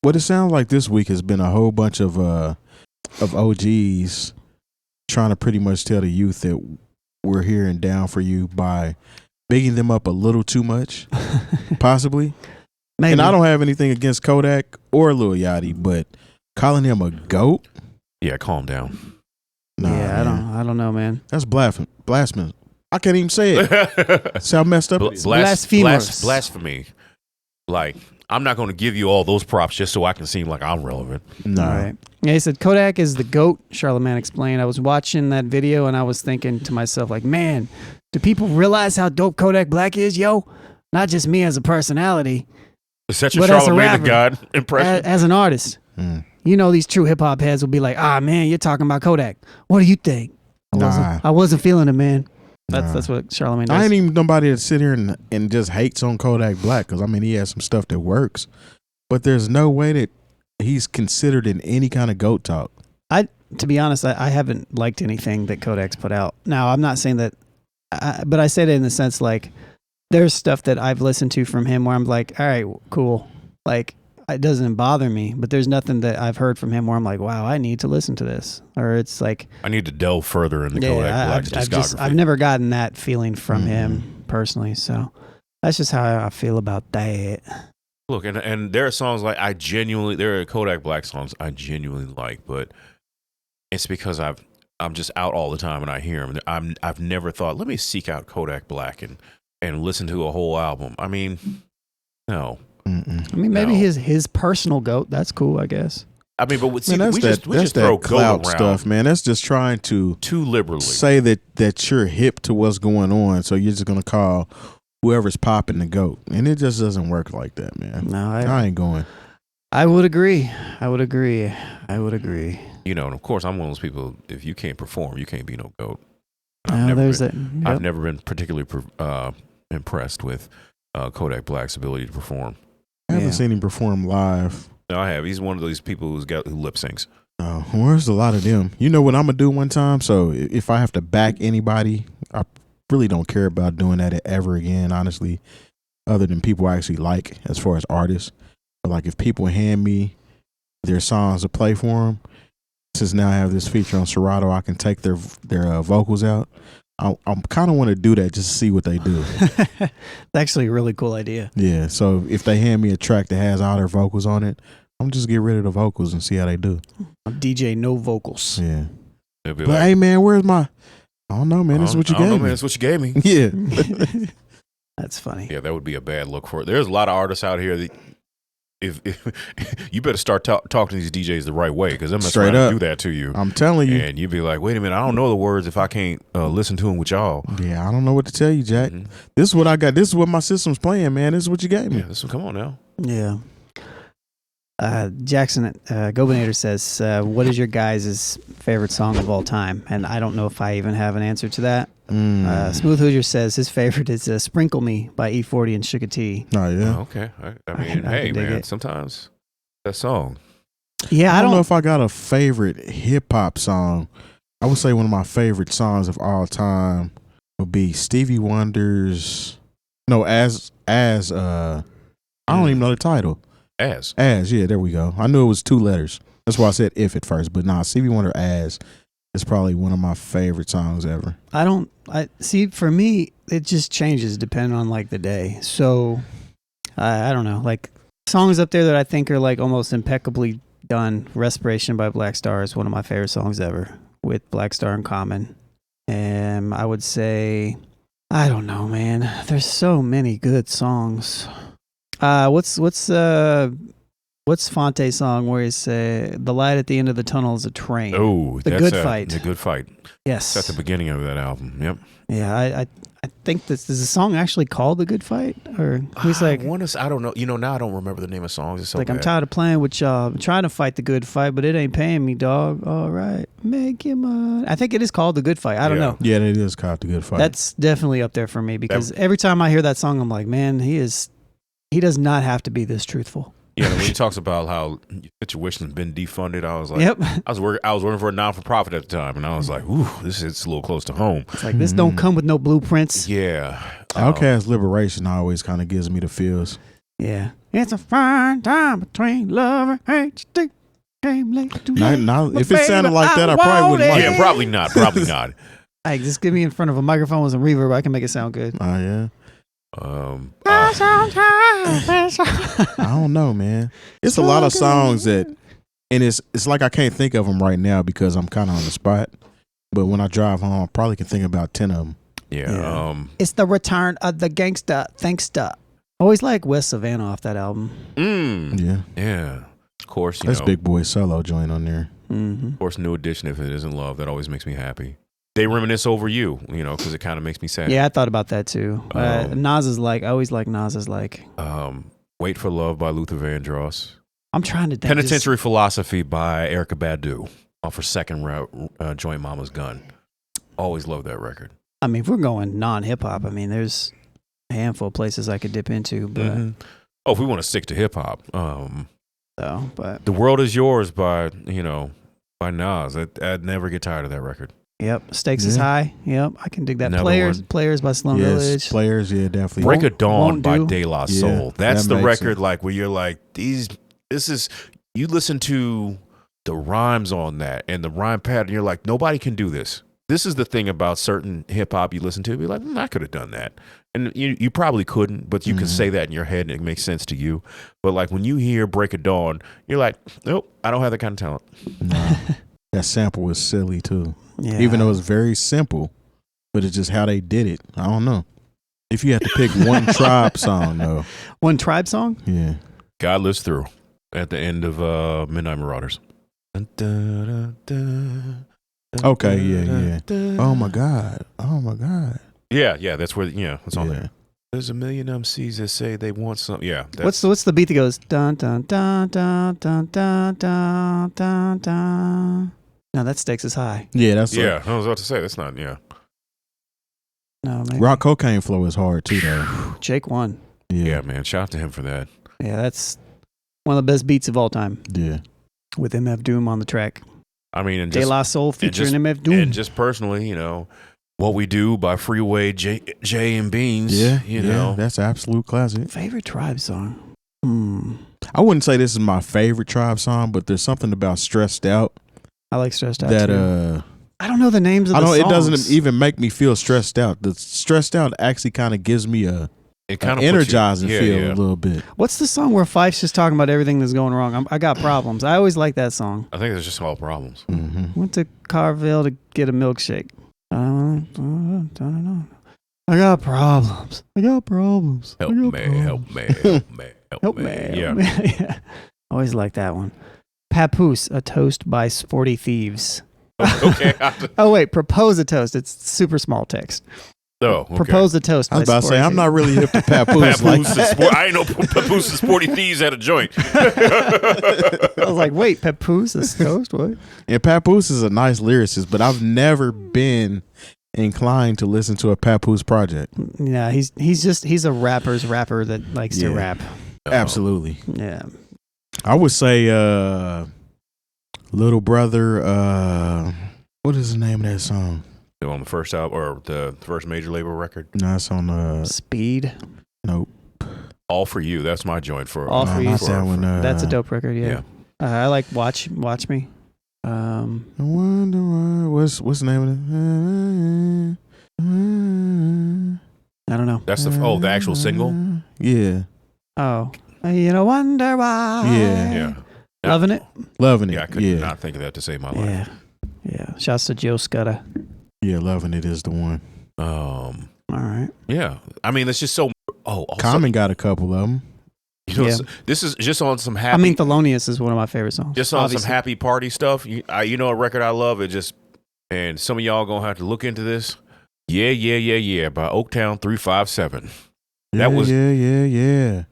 What it sounds like this week has been a whole bunch of OGs trying to pretty much tell the youth that we're here and down for you by bigging them up a little too much, possibly.
Maybe.
And I don't have anything against Kodak or Lil Yachty, but calling him a goat?
Yeah, calm down.
Nah,
yeah,
man.
I don't know, man.
That's blasphemous. I can't even say it. See how messed up it is?
Blasphemous.
Blasphemy. Like, I'm not going to give you all those props just so I can seem like I'm relevant.
No.
Right. Yeah, he said Kodak is the GOAT, Charlemagne explained. I was watching that video and I was thinking to myself, like, man, do people realize how dope Kodak Black is, yo? Not just me as a personality,
Is that your
but as a
Charlemagne
rapper,
the God impression?
as an artist. These true hip-hop heads will be like, man, you're talking about Kodak. What do you think? I wasn't feeling it, man. That's what Charlemagne does.
I ain't even nobody that sit here and just hates on Kodak Black because, he has some stuff that works. But there's no way that he's considered in any kind of GOAT talk.
To be honest, I haven't liked anything that Kodak's put out. Now, I'm not saying that, but I said it in the sense like there's stuff that I've listened to from him where I'm like, all right, cool. Like, it doesn't bother me, but there's nothing that I've heard from him where I'm like, wow, I need to listen to this. Or it's like,
I need to delve further in the Kodak Black discography.
I've never gotten that feeling from him personally. So that's just how I feel about that.
Look, and there are songs like there are Kodak Black songs I genuinely like, but it's because I'm just out all the time and I hear them. I've never thought, let me seek out Kodak Black and listen to a whole album. No.
Maybe his personal GOAT. That's cool, I guess.
But we just
that's
throw
that clout
GOAT around
stuff, man. That's just trying to
too liberally
say that you're hip to what's going on, so you're just gonna call whoever's popping the GOAT, and it just doesn't work like that, man.
No,
I ain't going.
I would agree. And
of course, I'm one of those people. If you can't perform, you can't be no GOAT.
I've
never been particularly impressed with Kodak Black's ability to perform.
I haven't seen him perform live.
No, I have. He's one of those people who lip syncs.
Oh, there's a lot of them. You know what I'm gonna do one time? So if I have to back anybody, I really don't care about doing that ever again, honestly, other than people I actually like as far as artists. But like if people hand me their songs to play for them, since now I have this feature on Serato, I can take their vocals out. I kind of want to do that just to see what they do.
It's actually a really cool idea.
Yeah, so if they hand me a track that has all their vocals on it, I'm just get rid of the vocals and see how they do.
DJ no vocals.
Yeah. But hey, man, where's my... I don't know, man. This is what you gave me.
Man, that's what you gave me.
Yeah.
That's funny.
Yeah, that would be a bad look for it. There's a lot of artists out here that if you better start talking to these DJs the right way, because they're trying to do that to you.
I'm telling you.
And you'd be like, wait a minute, I don't know the words if I can't listen to them with y'all.
Yeah, I don't know what to tell you, Jack. Mm-hmm. This is what I got. This is what my system's playing, man. This is what you gave me.
Yeah, come on now.
Yeah. Jackson Gobinator says, what is your guys' favorite song of all time? And I don't know if I even have an answer to that. Smooth Hoosier says his favorite is Sprinkle Me by E40 and Sugar T.
Oh, yeah.
Oh, okay. I mean, hey, man, sometimes that song.
Yeah,
I don't know if I got a favorite hip-hop song. I would say one of my favorite songs of all time would be Stevie Wonder's... No, as I don't even know the title. As, yeah, there we go. I knew it was 2 letters. That's why I said if at first, but nah, Stevie Wonder As It's probably one of my favorite songs ever.
I see, for me, it just changes depending on like the day. So I don't know, like songs up there that I think are like almost impeccably done. Respiration by Black Star is one of my favorite songs ever, with Black Star in Common. And I would say, I don't know, man. There's so many good songs. What's Fonte's song where he say the light at the end of the tunnel is a train?
Oh,
The Good Fight.
The Good Fight.
Yes.
That's at the beginning of that album. Yep.
Yeah, I think this is a song actually called The Good Fight, or he's like,
I don't know. Now I don't remember the name of songs. It's so
like
bad.
I'm tired of playing with y'all. I'm trying to fight the good fight, but it ain't paying me, dog. All right, make your money. I think it is called The Good Fight. I don't know.
Yeah, it is called The Good Fight.
That's definitely up there for me because every time I hear that song, I'm like, man, he does not have to be this truthful.
Yeah, when he talks about how situation's been defunded, I was like,
Yep.
I was working for a non-for-profit at the time, and I was like, ooh, this is a little close to home.
It's like this don't come with no blueprints.
Yeah.
Outcast Liberation always kind of gives me the feels.
Yeah. It's a fine time between love and hate. Came late to
Now,
But
if it sounded
baby,
like that, I probably wouldn't like
Yeah,
it.
probably not. Probably not.
Hey, just get me in front of a microphone with some reverb. I can make it sound good.
Oh, yeah.
I
I don't know, man. It's a lot of songs that, and it's like I can't think of them right now because I'm kind of on the spot. But when I drive home, I probably can think about 10 of them.
Yeah.
It's the return of the gangsta. Thanksta. Always like West Savannah off that album.
Yeah.
Yeah. Of course,
That's Big Boy solo joint on there.
Mm-hmm.
Of course, New Edition, if it isn't love, that always makes me happy. They reminisce over you, because it kind of makes me sad.
Yeah, I thought about that too. Nas is like, I always like Nas is like.
Wait for Love by Luther Vandross.
I'm trying to think.
Penitentiary Philosophy by Erykah Badu off her second joint, Mama's Gun. Always loved that record.
I mean, if we're going non-hip hop, I mean, there's a handful of places I could dip into, but
if we want to stick to hip hop,
but
The World Is Yours by Nas. I'd never get tired of that record.
Yep, Stakes is High. Yep, I can dig that.
Another
Players by Slum Village.
Players, yeah, definitely.
Break of Dawn
Won't
by
Do.
De La
Yeah,
Soul. That's
that
the
makes
record
it.
like where you're like, you listen to the rhymes on that and the rhyme pattern, you're like, nobody can do this. This is the thing about certain hip hop you listen to, be like, I could have done that. And you probably couldn't, but you can say that in your head and it makes sense to you. But like when you hear Break of Dawn, you're like, nope, I don't have that kind of talent.
Nah. That sample was silly too.
Yeah.
Even though it's very simple, but it's just how they did it. I don't know. If you had to pick one Tribe song, though.
One Tribe song?
Yeah.
God Lives Through at the end of Midnight Marauders.
Okay, yeah. Oh my God.
Yeah, that's where, it's on
Yeah.
there. There's a million MCs that say they want something. Yeah. That's,
What's the beat that goes dun dun dun dun dun dun dun dun dun? No, that Stakes is High.
Yeah, that's
yeah, I was about to say, that's not,
No, maybe.
Rock Cocaine Flow is hard too, though.
Jake won.
Yeah, man. Shout out to him for that.
Yeah, that's one of the best beats of all time.
Yeah.
With MF Doom on the track.
I mean, and
De
just,
La Soul featuring
and
MF Doom.
And just personally, What We Do by Freeway, Jay and Beans.
Yeah.
You know.
That's an absolute classic.
Favorite Tribe song?
I wouldn't say this is my favorite Tribe song, but there's something about Stressed Out
I like Stressed Out
that
too. I don't know the names of the songs.
it doesn't even make me feel stressed out. The Stressed Out actually kind of gives me
It
an
kind of
energizing feel a little bit.
What's the song where Fife's just talking about everything that's going wrong? I got problems. I always like that song.
I think it's just all problems.
Went to Carville to get a milkshake. I don't know. I got problems.
Help me. Yeah.
Yeah. Always like that one. Papoose, A Toast by Sporty Thieves.
Okay.
Oh, wait. Propose a Toast. It's super small text.
Oh, okay.
Propose a Toast
I was
by
about to say,
Sporty
I'm not really hip to Papoose.
Papoose I ain't know Papoose and Sporty Thieves had a joint.
I was like, wait, Papoose, a toast? What?
And Papoose is a nice lyricist, but I've never been inclined to listen to a Papoose project.
Yeah, he's a rapper's rapper that likes to rap.
Absolutely.
Yeah.
I would say Little Brother, what is the name of that song?
On the first album or the first major label record?
No, it's on
Speed.
Nope.
All For You. That's my joint for
All For You.
Not that one,
That's a dope record, yeah. I like Watch Me.
I wonder why. What's the name of it?
I don't know.
That's the actual single.
Yeah.
Oh, you know, wonder why.
Yeah.
Loving it.
Loving it.
Yeah, I could not think of that to save my life.
Yeah. Shouts to Joe Scudda.
Yeah, loving it is the one.
All right.
Yeah. I mean, it's just so. Oh, also,
Common got a couple of them.
You know, this is just on some happy.
I mean, Thelonious is one of my favorite songs.
Just on some happy party stuff. You know a record I love? It just, and some of y'all gonna have to look into this. Yeah by Oaktown 357. That was
Yeah.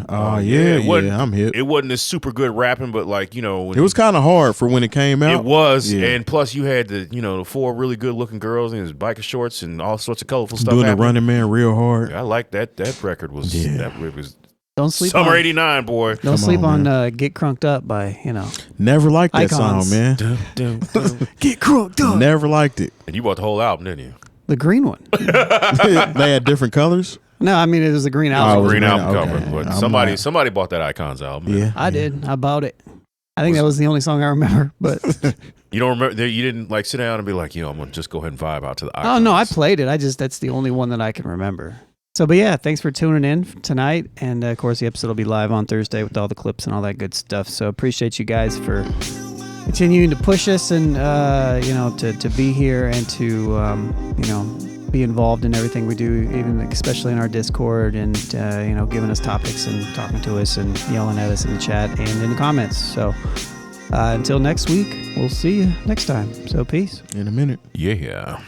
Oh yeah. I'm hip.
It wasn't as super good rapping, but like, you know,
It was kind of hard for when it came out.
it was,
Yeah.
and plus you had the four really good looking girls in his biker shorts and all sorts of colorful stuff.
Doing the
happening.
Running Man real hard.
I like that. That record was it was
Don't sleep
Summer
on
'89, boy.
Don't sleep on Get Crunked Up by
Never liked that
Icons.
song, man.
Get Crunked Up.
Never liked it.
And you bought the whole album, didn't you?
The green one.
They had different colors.
No, I mean it was the green
Oh,
album.
it was
Green album
okay.
cover. But
I'm
somebody bought that Icons album.
Yeah,
I did. I bought it. I think that was the only song I remember. But
You don't remember? You didn't like sit down and be like, I'm gonna just go ahead and vibe out to the Icons.
oh no, I played it. That's the only one that I can remember. So, but yeah, thanks for tuning in tonight, and of course the episode will be live on Thursday with all the clips and all that good stuff. So appreciate you guys for continuing to push us and to be here and to be involved in everything we do, even especially in our Discord, and giving us topics and talking to us and yelling at us in the chat and in the comments. So until next week, we'll see you next time. So peace.
in a minute.
Yeah.